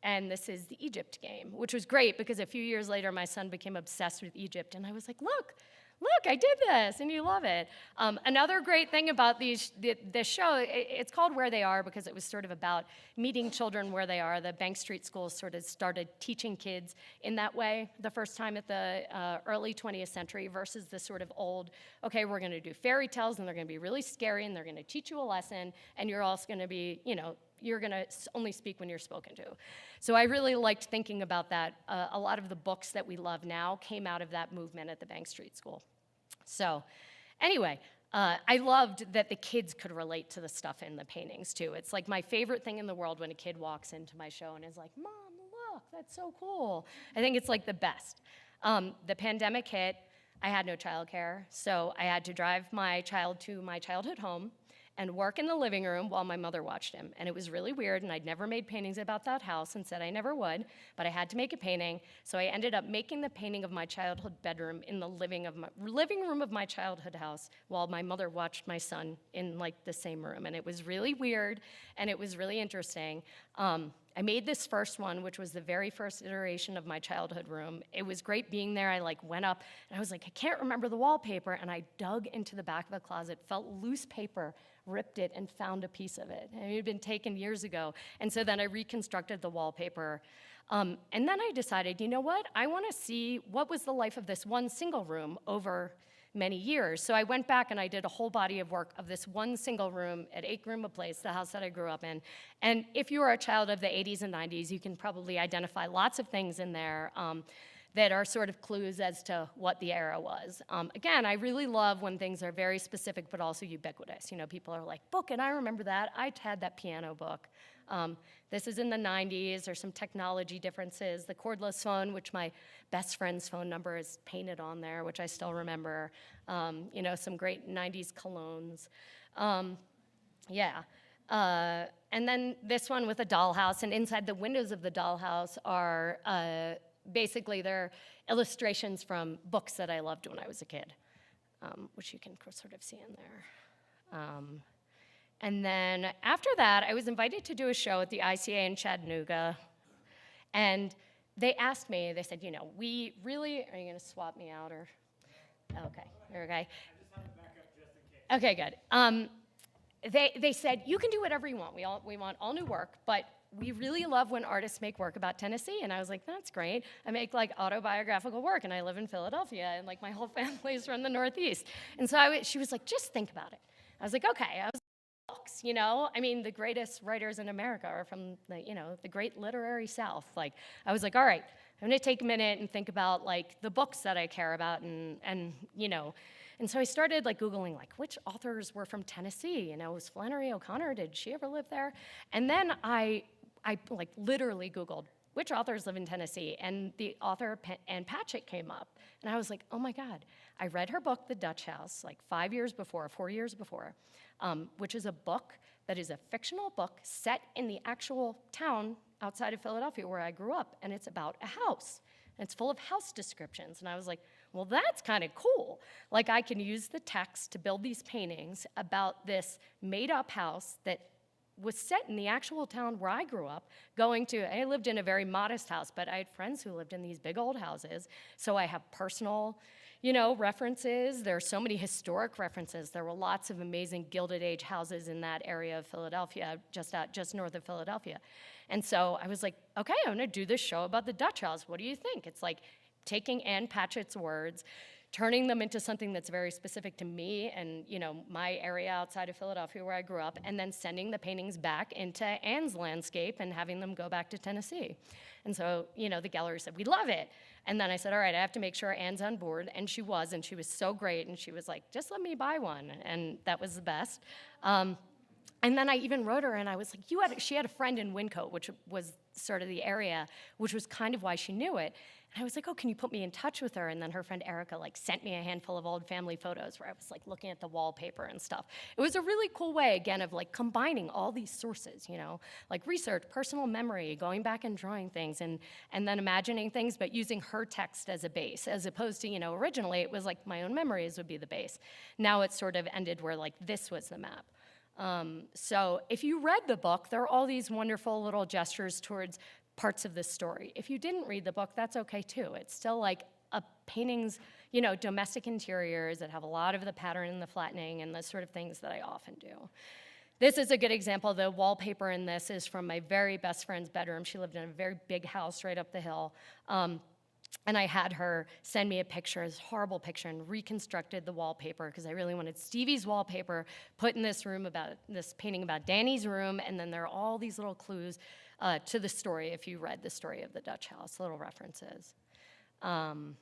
Speaker 3: this is the Egypt game, which was great because a few years later, my son became obsessed with Egypt, and I was like, look, look, I did this, and you love it. Another great thing about this show, it's called Where They Are because it was sort of about meeting children where they are. The Bank Street School sort of started teaching kids in that way the first time at the early 20th century versus the sort of old, okay, we're going to do fairy tales, and they're going to be really scary, and they're going to teach you a lesson, and you're also going to be, you're going to only speak when you're spoken to. So I really liked thinking about that. A lot of the books that we love now came out of that movement at the Bank Street School. So anyway, I loved that the kids could relate to the stuff in the paintings too. It's like my favorite thing in the world when a kid walks into my show and is like, Mom, look, that's so cool. I think it's like the best. The pandemic hit, I had no childcare, so I had to drive my child to my childhood home and work in the living room while my mother watched him. And it was really weird, and I'd never made paintings about that house and said I never would, but I had to make a painting. So I ended up making the painting of my childhood bedroom in the living room of my childhood house while my mother watched my son in like the same room. And it was really weird, and it was really interesting. I made this first one, which was the very first iteration of my childhood room. It was great being there. I went up, and I was like, I can't remember the wallpaper, and I dug into the back of the closet, felt loose paper, ripped it, and found a piece of it. And it had been taken years ago. And so then I reconstructed the wallpaper. And then I decided, you know what? I want to see what was the life of this one single room over many years. So I went back and I did a whole body of work of this one single room at 8 Grooma Place, the house that I grew up in. And if you are a child of the 80s and 90s, you can probably identify lots of things in there that are sort of clues as to what the era was. Again, I really love when things are very specific but also ubiquitous. People are like, book, and I remember that. I had that piano book. This is in the 90s. There's some technology differences. The cordless phone, which my best friend's phone number is painted on there, which I still remember. Some great 90s colognes. And then this one with a dollhouse, and inside the windows of the dollhouse are basically they're illustrations from books that I loved when I was a kid, which you can sort of see in there. And then after that, I was invited to do a show at the ICA in Chattanooga. And they asked me, they said, we really, are you going to swap me out or? Okay, okay. Okay, good. They said, you can do whatever you want. We want all new work, but we really love when artists make work about Tennessee. And I was like, that's great. I make autobiographical work, and I live in Philadelphia, and my whole family's from the Northeast. And so she was like, just think about it. I was like, okay. Books, the greatest writers in America are from the great literary South. I was like, all right, I'm gonna take a minute and think about the books that I care about and so I started Googling which authors were from Tennessee. Was Flannery O'Connor, did she ever live there? And then I literally Googled which authors live in Tennessee, and the author Ann Patchett came up. And I was like, oh my God. I read her book, The Dutch House, 4 years before, which is a book that is a fictional book set in the actual town outside of Philadelphia where I grew up, and it's about a house. And it's full of house descriptions. And I was like, well, that's kind of cool. I can use the text to build these paintings about this made-up house that was set in the actual town where I grew up, I lived in a very modest house, but I had friends who lived in these big old houses, so I have personal, references. There are so many historic references. There were lots of amazing Gilded Age houses in that area of Philadelphia, just north of Philadelphia. And so I was like, okay, I'm gonna do this show about the Dutch House. What do you think? It's like taking Ann Patchett's words, turning them into something that's very specific to me and my area outside of Philadelphia where I grew up, and then sending the paintings back into Ann's landscape and having them go back to Tennessee. And so, the gallery said, we love it. And then I said, all right, I have to make sure Ann's on board, and she was so great, and she was like, just let me buy one, and that was the best. And then I even wrote her, and I was like, she had a friend in Wyncote, which was sort of the area, which was kind of why she knew it. And I was like, oh, can you put me in touch with her? And then her friend Erica sent me a handful of old family photos where I was looking at the wallpaper and stuff. It was a really cool way, again, of combining all these sources, research, personal memory, going back and drawing things, and then imagining things, but using her text as a base, as opposed to, originally it was my own memories would be the base. Now it's sort of ended where this was the map. So if you read the book, there are all these wonderful little gestures towards parts of the story. If you didn't read the book, that's okay too. It's still a paintings, domestic interiors that have a lot of the pattern and the flattening and the sort of things that I often do. This is a good example. The wallpaper in this is from my very best friend's bedroom. She lived in a very big house right up the hill. And I had her send me a picture, this horrible picture, and reconstructed the wallpaper because I really wanted Stevie's wallpaper put in this room about this painting about Danny's room, and then there are all these little clues to the story if you read the story of the Dutch house, little references. And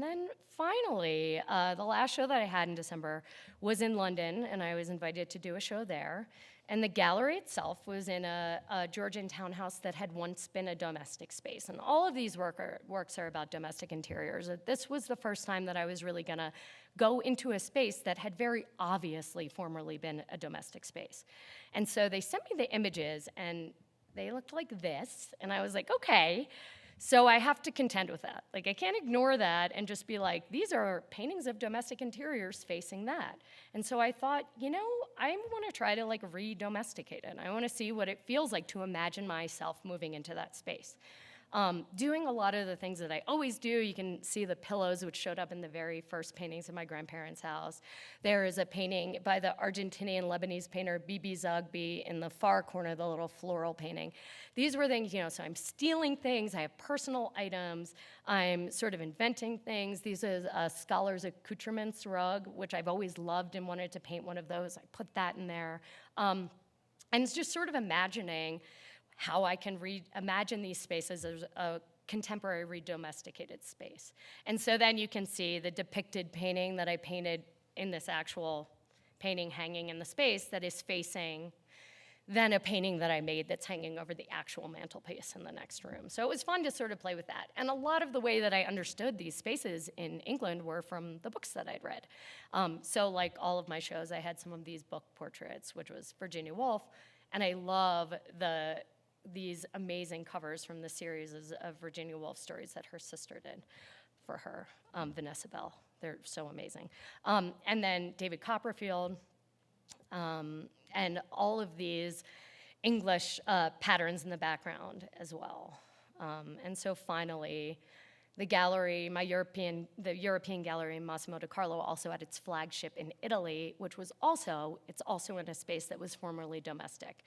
Speaker 3: then finally, the last show that I had in December was in London, and I was invited to do a show there. And the gallery itself was in a Georgian townhouse that had once been a domestic space. And all of these works are about domestic interiors. This was the first time that I was really gonna go into a space that had very obviously formerly been a domestic space. And so they sent me the images, and they looked like this, and I was like, okay. So I have to contend with that. Like, I can't ignore that and just be like, these are paintings of domestic interiors facing that. And so I thought, I want to try to re-domesticate it. I want to see what it feels like to imagine myself moving into that space. Doing a lot of the things that I always do. You can see the pillows, which showed up in the very first paintings in my grandparents' house. There is a painting by the Argentinian Lebanese painter Bibi Zogby in the far corner, the little floral painting. These were things, so I'm stealing things. I have personal items. I'm sort of inventing things. These are a scholar's accoutrements rug, which I've always loved and wanted to paint one of those. I put that in there. And it's just sort of imagining how I can reimagine these spaces as a contemporary redomesticated space. And so then you can see the depicted painting that I painted in this actual painting hanging in the space that is facing then a painting that I made that's hanging over the actual mantelpiece in the next room. So it was fun to sort of play with that. And a lot of the way that I understood these spaces in England were from the books that I'd read. So like all of my shows, I had some of these book portraits, which was Virginia Woolf, and I love these amazing covers from the series of Virginia Woolf stories that her sister did for her, Vanessa Bell. They're so amazing. And then David Copperfield, and all of these English patterns in the background as well. And so finally, the gallery, the European gallery, Massimo De Carlo, also had its flagship in Italy, which was it's also in a space that was formerly domestic.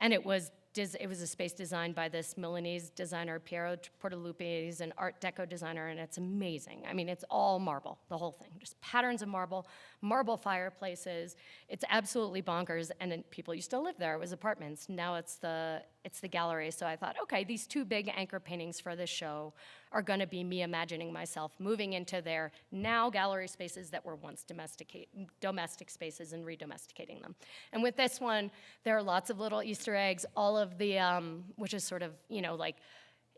Speaker 3: And it was a space designed by this Milanese designer, Piero Portaluppi. He's an Art Deco designer, and it's amazing. I mean, it's all marble, the whole thing. Just patterns of marble fireplaces. It's absolutely bonkers, and then people used to live there. It was apartments. Now it's the gallery. So I thought, okay, these two big anchor paintings for this show are gonna be me imagining myself moving into their now gallery spaces that were once domestic spaces and redomesticating them. And with this one, there are lots of little Easter eggs, all of the, which is sort of,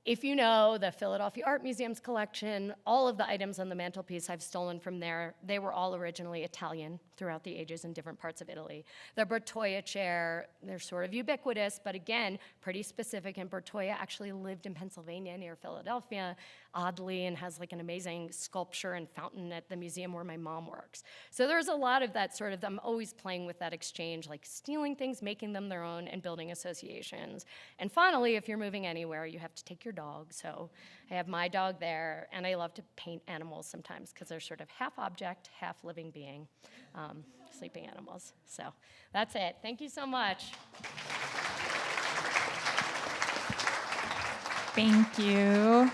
Speaker 3: if you know the Philadelphia Art Museum's collection, all of the items on the mantelpiece I've stolen from there. They were all originally Italian throughout the ages in different parts of Italy. The Bertoia chair, they're sort of ubiquitous, but again, pretty specific. And Bertoia actually lived in Pennsylvania near Philadelphia, oddly, and has like an amazing sculpture and fountain at the museum where my mom works. So there's a lot of that sort of, I'm always playing with that exchange, like stealing things, making them their own, and building associations. And finally, if you're moving anywhere, you have to take your dog. So I have my dog there, and I love to paint animals sometimes because they're sort of half object, half living being, sleeping animals. So that's it. Thank you so much.
Speaker 1: Thank you.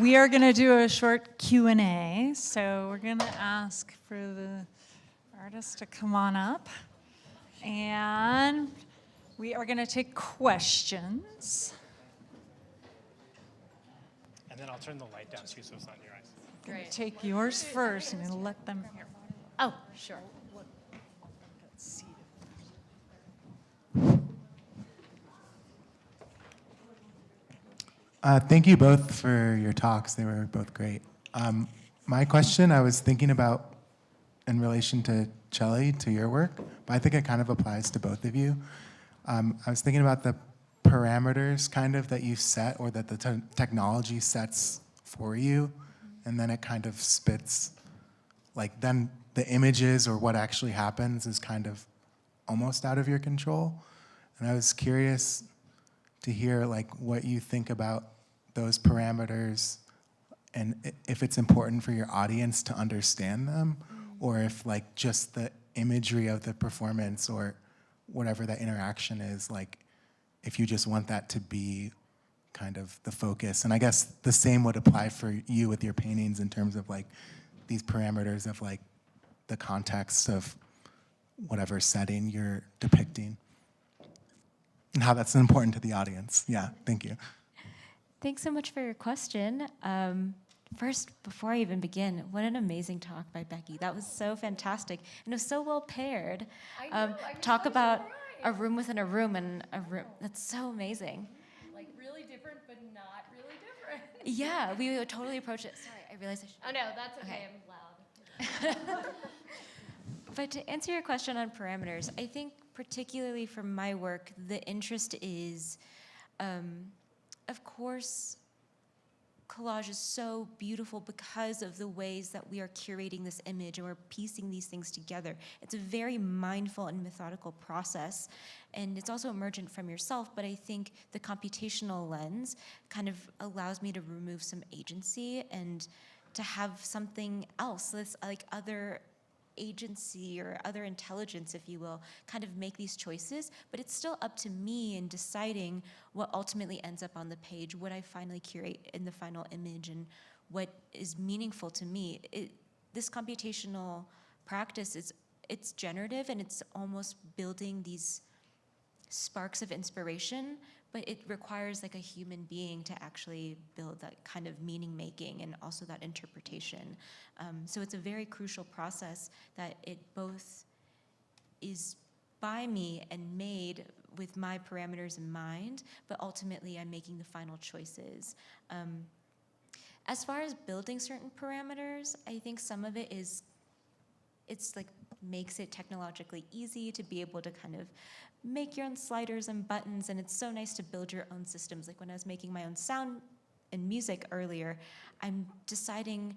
Speaker 1: We are going to do a short Q&A, so we're going to ask for the artists to come on up, and we are going to take questions.
Speaker 4: And then I'll turn the light down too so it's not in your eyes.
Speaker 1: I'm going to take yours first and let them hear.
Speaker 3: Oh, sure.
Speaker 5: Thank you both for your talks. They were both great. My question I was thinking about in relation to Chelly, to your work, but I think it kind of applies to both of you. I was thinking about the parameters kind of that you set or that the technology sets for you, and then it kind of spits, like then the images or what actually happens is kind of almost out of your control. And I was curious to hear like what you think about those parameters and if it's important for your audience to understand them, or if like just the imagery of the performance or whatever that interaction is, like if you just want that to be kind of the focus. And I guess the same would apply for you with your paintings in terms of like these parameters of like the context of whatever setting you're depicting and how that's important to the audience. Yeah, thank you.
Speaker 2: Thanks so much for your question. First, before I even begin, what an amazing talk by Becky. That was so fantastic, and it was so well paired.
Speaker 3: I know, I was
Speaker 2: Talk
Speaker 3: so
Speaker 2: about
Speaker 3: surprised.
Speaker 2: a room within a room and a room. That's so amazing.
Speaker 3: Like really different, but not really different.
Speaker 2: Yeah, we would totally approach it. Sorry, I realized I should.
Speaker 3: Oh no, that's okay,
Speaker 2: Okay.
Speaker 3: I'm loud.
Speaker 2: But to answer your question on parameters, I think particularly for my work, the interest is, of course, collage is so beautiful because of the ways that we are curating this image and we're piecing these things together. It's a very mindful and methodical process, and it's also emergent from yourself, but I think the computational lens kind of allows me to remove some agency and to have something else, this like other agency or other intelligence, if you will, kind of make these choices, but it's still up to me in deciding what ultimately ends up on the page, what I finally curate in the final image, and what is meaningful to me. This computational practice it's generative and it's almost building these sparks of inspiration, but it requires like a human being to actually build that kind of meaning making and also that interpretation. So it's a very crucial process that it both is by me and made with my parameters in mind, but ultimately I'm making the final choices. As far as building certain parameters, I think some of it is, it's like makes it technologically easy to be able to kind of make your own sliders and buttons, and it's so nice to build your own systems. Like when I was making my own sound and music earlier, I'm deciding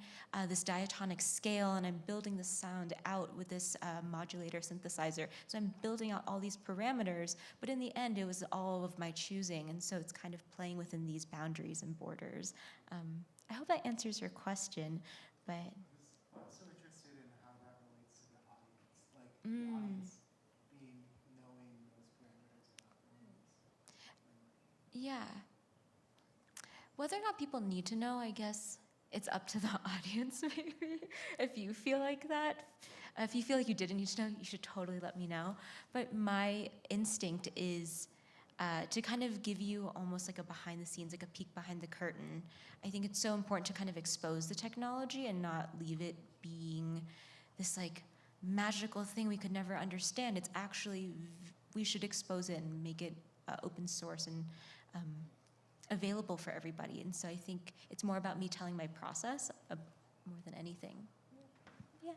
Speaker 2: this diatonic scale, and I'm building the sound out with this modulator synthesizer. So I'm building out all these parameters, but in the end, it was all of my choosing, and so it's kind of playing within these boundaries and borders. I hope that answers your question, but
Speaker 5: I'm also interested in how that relates to the audience, like the audience being knowing those parameters about the
Speaker 2: yeah. Whether or not people need to know, I guess it's up to the audience, maybe. If you feel like that, if you feel like you didn't need to know, you should totally let me know. But my instinct is to kind of give you almost like a behind the scenes, like a peek behind the curtain. I think it's so important to kind of expose the technology and not leave it being this like magical thing we could never understand. It's actually, we should expose it and make it open source and available for everybody. And so I think it's more about me telling my process more than anything. Yeah.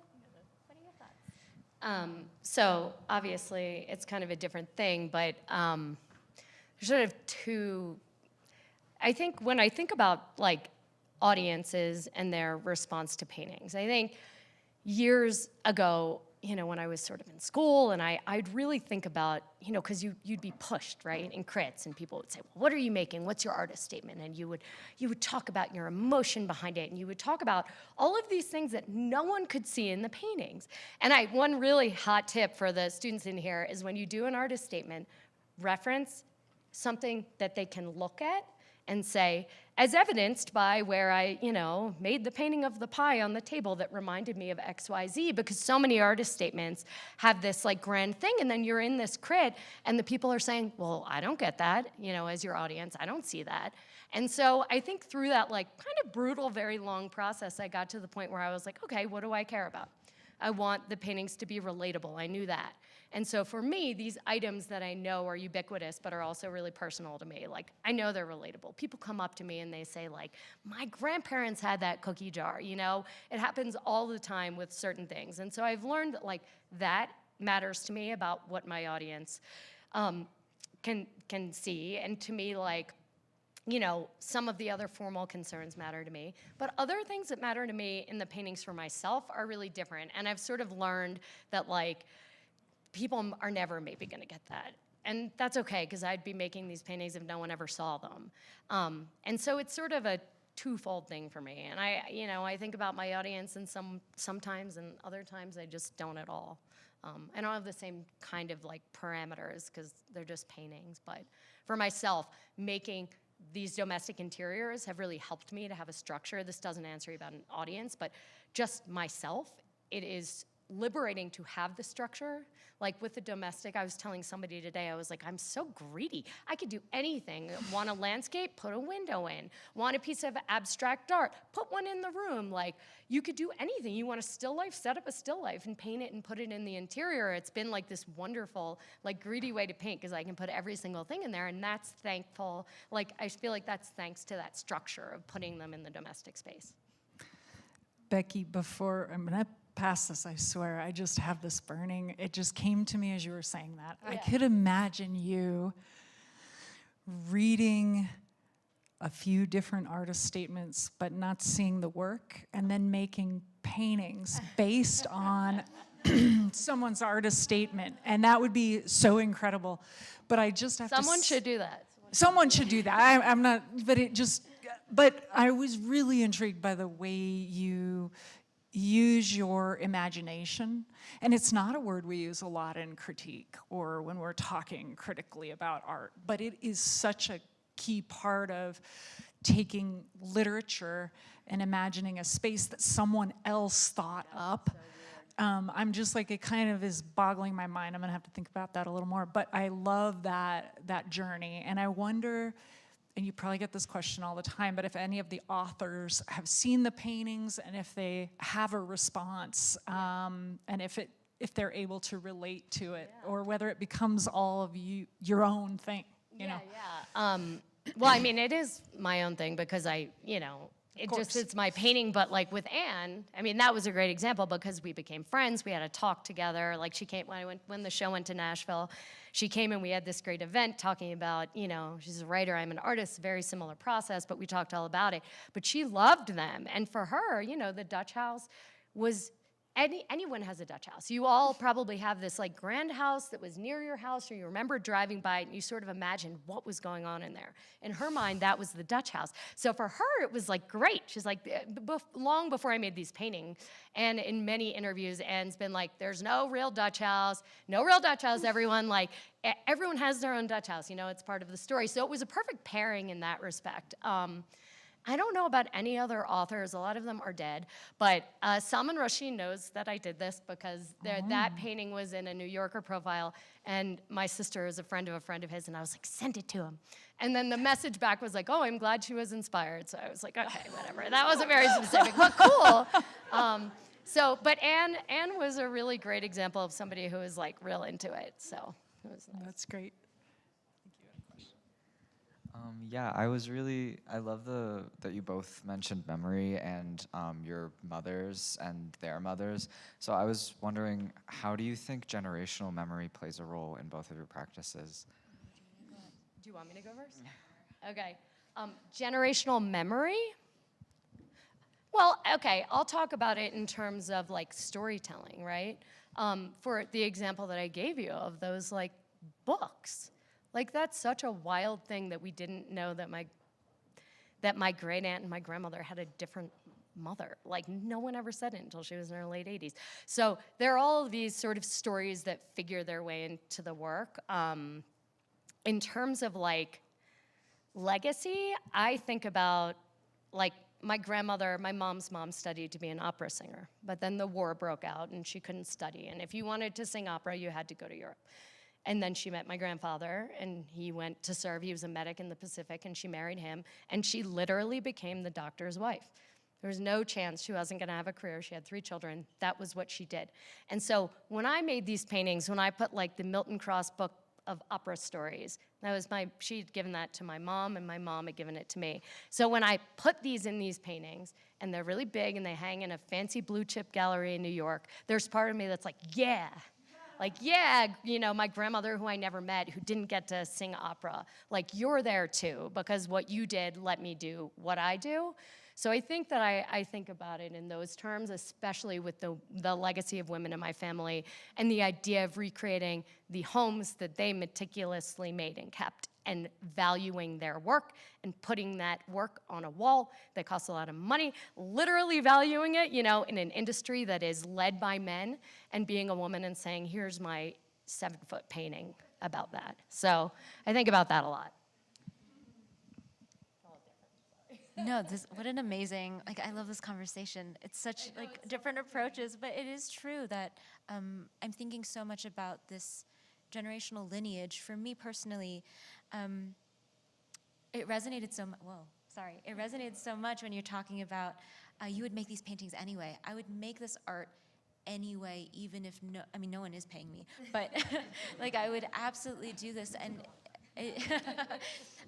Speaker 2: What are your thoughts?
Speaker 3: So obviously it's kind of a different thing, but there's sort of two. I think when I think about like audiences and their response to paintings, I think years ago, you know, when I was sort of in school, and I'd really think about, you know, because you'd be pushed, right, in crits, and people would say, well, what are you making? What's your artist statement? And you would talk about your emotion behind it, and you would talk about all of these things that no one could see in the paintings. And one really hot tip for the students in here is when you do an artist statement, reference something that they can look at and say, as evidenced by where I, you know, made the painting of the pie on the table that reminded me of XYZ, because so many artist statements have this like grand thing, and then you're in this crit, and the people are saying, well, I don't get that, you know, as your audience, I don't see that. And so I think through that like kind of brutal, very long process, I got to the point where I was like, okay, what do I care about? I want the paintings to be relatable, I knew that. And so for me, these items that I know are ubiquitous but are also really personal to me, like I know they're relatable. People come up to me and they say like, my grandparents had that cookie jar, you know? It happens all the time with certain things. And so I've learned that like that matters to me about what my audience can see. And to me, like, you know, some of the other formal concerns matter to me, but other things that matter to me in the paintings for myself are really different. And I've sort of learned that like, people are never maybe gonna get that. And that's okay, because I'd be making these paintings if no one ever saw them. And so it's sort of a twofold thing for me. And I think about my audience and sometimes and other times I just don't at all. I don't have the same kind of like parameters because they're just paintings. But for myself, making these domestic interiors have really helped me to have a structure. This doesn't answer you about an audience, but just myself, it is liberating to have the structure. Like with the domestic, I was telling somebody today, I was like, I'm so greedy. I could do anything. Want a landscape? Put a window in. Want a piece of abstract art? Put one in the room. Like, you could do anything. You want a still life? Set up a still life and paint it and put it in the interior. It's been like this wonderful, like greedy way to paint because I can put every single thing in there, and that's thankful. Like, I feel like that's thanks to that structure of putting them in the domestic space.
Speaker 1: Becky, before I'm gonna pass this, I swear, I just have this burning. It just came to me as you were saying that. I could imagine you reading a few different artist statements, but not seeing the work, and then making paintings based on someone's artist statement. And that would be so incredible. But I just have
Speaker 3: Someone should do that.
Speaker 1: Someone should do that. I'm not, but I was really intrigued by the way you use your imagination. And it's not a word we use a lot in critique or when we're talking critically about art, but it is such a key part of taking literature and imagining a space that someone else thought up. I'm just like, it kind of is boggling my mind. I'm gonna have to think about that a little more, but I love that journey. And I wonder, and you probably get this question all the time, but if any of the authors have seen the paintings and if they have a response, and if they're able to relate to it, or whether it becomes all of your own thing, you know?
Speaker 3: Well, I mean, it is my own thing because it's my painting, but like with Anne, I mean, that was a great example because we became friends. We had a talk together. Like she came when the show went to Nashville, she came and we had this great event talking about, she's a writer, I'm an artist, very similar process, but we talked all about it. But she loved them. And for her, the Dutch house was, anyone has a Dutch house. You all probably have this like grand house that was near your house, or you remember driving by it and you sort of imagined what was going on in there. In her mind, that was the Dutch house. So for her, it was like great. She's like, long before I made these paintings, and in many interviews, Anne's been like, there's no real Dutch house, everyone. Like, everyone has their own Dutch house, it's part of the story. So it was a perfect pairing in that respect. I don't know about any other authors. A lot of them are dead. But Salman Rushdie knows that I did this because that painting was in a New Yorker profile. And my sister is a friend of his. And I was like, send it to him. And then the message back was like, oh, I'm glad she was inspired. So I was like, okay, whatever. That wasn't very specific, but cool. But Anne was a really great example of somebody who was like real into it. So it was nice.
Speaker 1: That's great.
Speaker 6: I love that you both mentioned memory and your mothers and their mothers. So I was wondering, how do you think generational memory plays a role in both of your practices?
Speaker 3: Do you want me to go first? Okay. Generational memory? Well, okay, I'll talk about it in terms of like storytelling, right? For the example that I gave you of those like books. Like, that's such a wild thing that we didn't know that my great aunt and my grandmother had a different mother. Like, no one ever said it until she was in her late 80s. So there are all of these sort of stories that figure their way into the work. In terms of like legacy, I think about like my grandmother, my mom's mom studied to be an opera singer, but then the war broke out and she couldn't study. And if you wanted to sing opera, you had to go to Europe. And then she met my grandfather, and he went to serve. He was a medic in the Pacific, and she married him, and she literally became the doctor's wife. There was no chance she wasn't going to have a career. She had 3 children. That was what she did. And so when I made these paintings, when I put like the Milton Cross book of opera stories, she'd given that to my mom, and my mom had given it to me. So when I put these in these paintings, and they're really big, and they hang in a fancy blue chip gallery in New York, there's part of me that's like, yeah. Like, yeah, my grandmother who I never met, who didn't get to sing opera, like, you're there too, because what you did let me do what I do. So I think that I think about it in those terms, especially with the legacy of women in my family and the idea of recreating the homes that they meticulously made and kept and valuing their work and putting that work on a wall that costs a lot of money, literally valuing it, you know, in an industry that is led by men, and being a woman and saying, here's my 7-foot painting about that. So I think about that a lot.
Speaker 7: No, what an amazing, like, I love this conversation. It's such, like, different approaches, but it is true that I'm thinking so much about this generational lineage. For me personally, it resonated so much, it resonated so much when you're talking about you would make these paintings anyway. I would make this art anyway, even if no one is paying me, but like, I would absolutely do this, and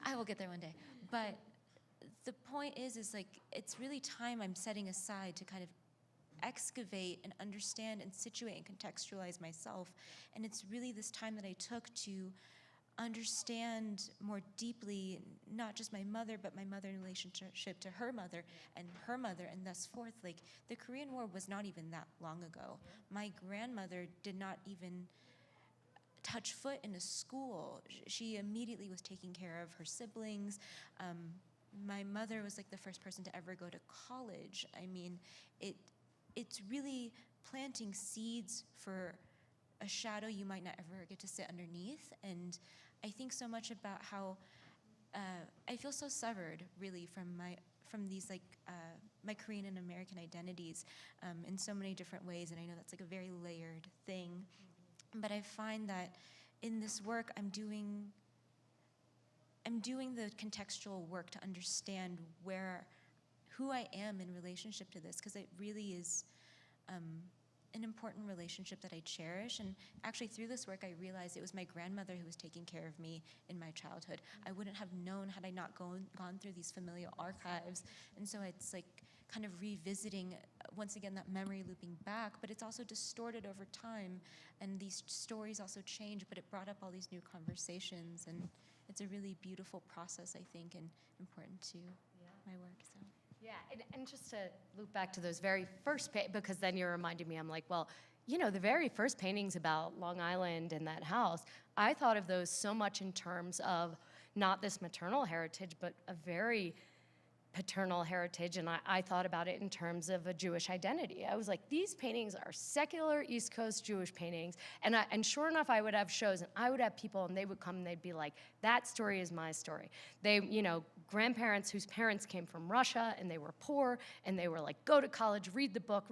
Speaker 7: I will get there one day. But the point is like, it's really time I'm setting aside to kind of excavate and understand and situate and contextualize myself. And it's really this time that I took to understand more deeply, not just my mother, but my mother in relationship to her mother, and thus forth. Like, the Korean War was not even that long ago. My grandmother did not even touch foot in a school. She immediately was taking care of her siblings. My mother was like the first person to ever go to college. I mean, it's really planting seeds for a shadow you might not ever get to sit underneath. And I think so much about how I feel so severed, really, from these, like, my Korean and American identities in so many different ways. And I know that's like a very layered thing. But I find that in this work, I'm doing the contextual work to understand who I am in relationship to this, because it really is an important relationship that I cherish. And actually, through this work, I realized it was my grandmother who was taking care of me in my childhood. I wouldn't have known had I not gone through these familial archives. And so it's like kind of revisiting, once again, that memory looping back, but it's also distorted over time. And these stories also change, but it brought up all these new conversations. And it's a really beautiful process, I think, and important to my work. So.
Speaker 3: Yeah, and just to loop back to those very first, because then you're reminding me, I'm like, well, you know, the very first paintings about Long Island and that house, I thought of those so much in terms of not this maternal heritage, but a very paternal heritage, and I thought about it in terms of a Jewish identity. I was like, these paintings are secular East Coast Jewish paintings, and sure enough, I would have shows, and I would have people, and they would come, and they'd be like, that story is my story. They, you know, grandparents whose parents came from Russia, and they were poor, and they were like, go to college, read the book,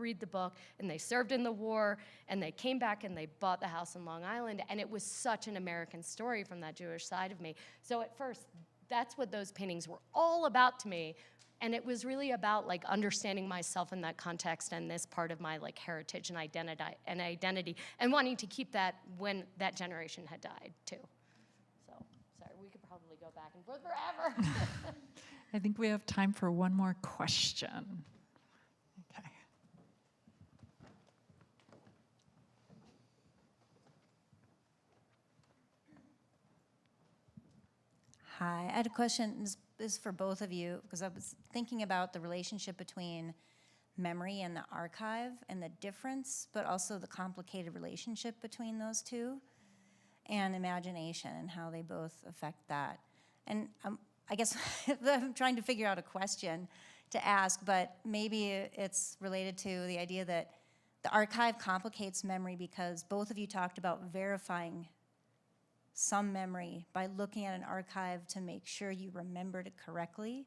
Speaker 3: and they served in the war, and they came back, and they bought the house in Long Island, and it was such an American story from that Jewish side of me. So at first, that's what those paintings were all about to me. And it was really about, like, understanding myself in that context and this part of my, like, heritage and identity and wanting to keep that when that generation had died too. So, sorry, we could probably go back and forth forever.
Speaker 1: I think we have time for one more question. Okay.
Speaker 8: Hi, I had a question. This is for both of you, because I was thinking about the relationship between memory and the archive and the difference, but also the complicated relationship between those two, and imagination and how they both affect that. And I guess I'm trying to figure out a question to ask, but maybe it's related to the idea that the archive complicates memory because both of you talked about verifying some memory by looking at an archive to make sure you remembered it correctly.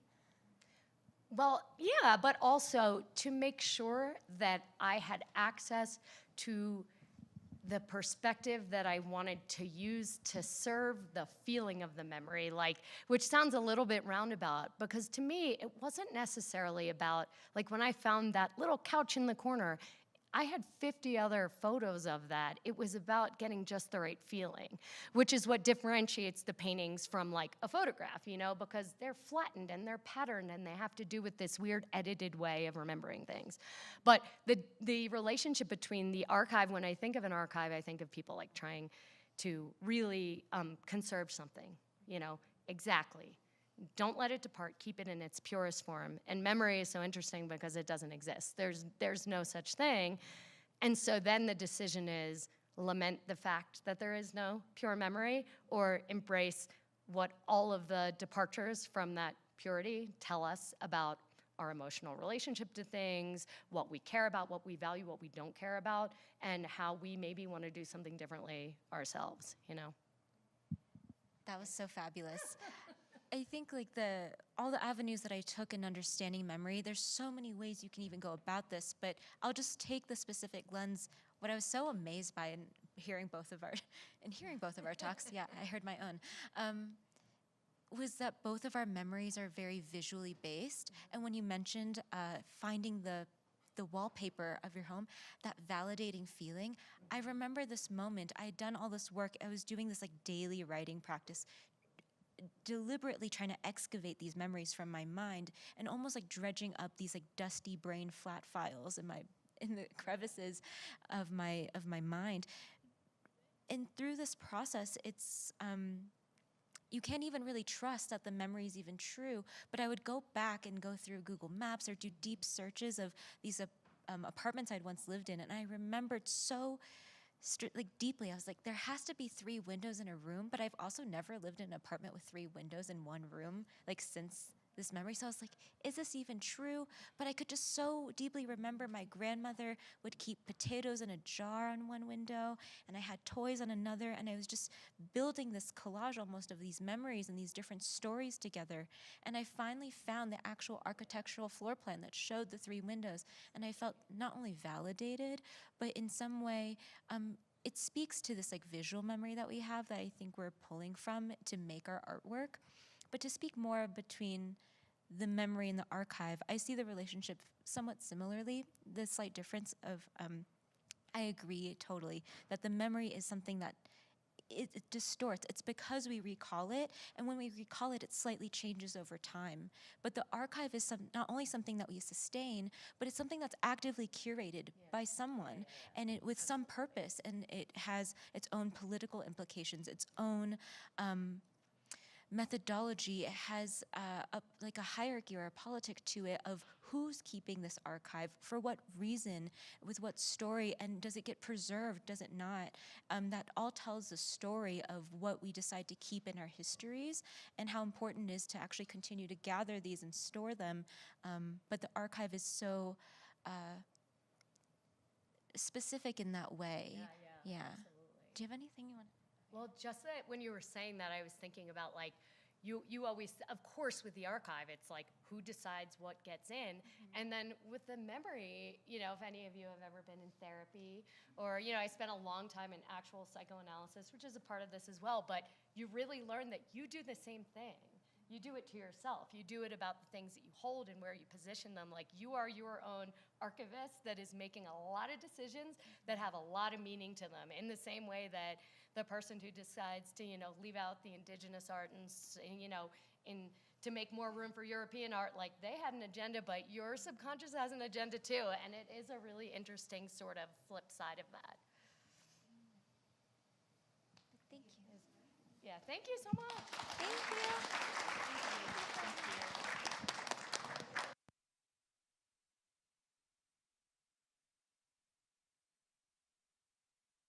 Speaker 3: Well, yeah, but also to make sure that I had access to the perspective that I wanted to use to serve the feeling of the memory, like, which sounds a little bit roundabout, because to me, it wasn't necessarily about, like, when I found that little couch in the corner, I had 50 other photos of that. It was about getting just the right feeling, which is what differentiates the paintings from, like, a photograph, you know, because they're flattened and they're patterned and they have to do with this weird edited way of remembering things. But the relationship between the archive, when I think of an archive, I think of people, like, trying to really conserve something, you know, exactly. Don't let it depart, keep it in its purest form. And memory is so interesting because it doesn't exist. There's no such thing. And so then the decision is lament the fact that there is no pure memory or embrace what all of the departures from that purity tell us about our emotional relationship to things, what we care about, what we value, what we don't care about, and how we maybe want to do something differently ourselves, you know?
Speaker 7: That was so fabulous. I think like all the avenues that I took in understanding memory, there's so many ways you can even go about this, but I'll just take the specific lens. What I was so amazed by in hearing both of our talks, yeah, I heard my own, was that both of our memories are very visually based. And when you mentioned finding the wallpaper of your home, that validating feeling, I remember this moment. I had done all this work. I was doing this like daily writing practice, deliberately trying to excavate these memories from my mind and almost like dredging up these like dusty brain flat files in the crevices of my mind. And through this process, it's you can't even really trust that the memory is even true. But I would go back and go through Google Maps or do deep searches of these apartments I'd once lived in, and I remembered so like deeply. I was like, there has to be 3 windows in a room, but I've also never lived in an apartment with 3 windows in one room, like since this memory. So I was like, is this even true? But I could just so deeply remember my grandmother would keep potatoes in a jar on one window, and I had toys on another, and I was just building this collage almost of these memories and these different stories together. And I finally found the actual architectural floor plan that showed the 3 windows, and I felt not only validated, but in some way, it speaks to this like visual memory that we have that I think we're pulling from to make our artwork. But to speak more between the memory and the archive, I see the relationship somewhat similarly. The slight difference of, I agree totally, that the memory is something that it distorts. It's because we recall it, and when we recall it, it slightly changes over time. But the archive is not only something that we sustain, but it's something that's actively curated by someone, and it with some purpose, and it has its own political implications, its own methodology. It has like a hierarchy or a politic to it of who's keeping this archive, for what reason, with what story, and does it get preserved, does it not? That all tells the story of what we decide to keep in our histories and how important it is to actually continue to gather these and store them. But the archive is so specific in that way. Yeah.
Speaker 3: Absolutely.
Speaker 7: Do you have anything you want to?
Speaker 3: Well, just that when you were saying that, I was thinking about like, you always, of course, with the archive, it's like who decides what gets in. And then with the memory, you know, if any of you have ever been in therapy, or, you know, I spent a long time in actual psychoanalysis, which is a part of this as well, but you really learn that you do the same thing. You do it to yourself. You do it about the things that you hold and where you position them. Like you are your own archivist that is making a lot of decisions that have a lot of meaning to them, in the same way that the person who decides to, you know, leave out the indigenous art and you know, to make more room for European art, like they had an agenda, but your subconscious has an agenda too, and it is a really interesting sort of flip side of that.
Speaker 7: Thank you.
Speaker 3: Yeah, thank you so much.
Speaker 7: Thank you.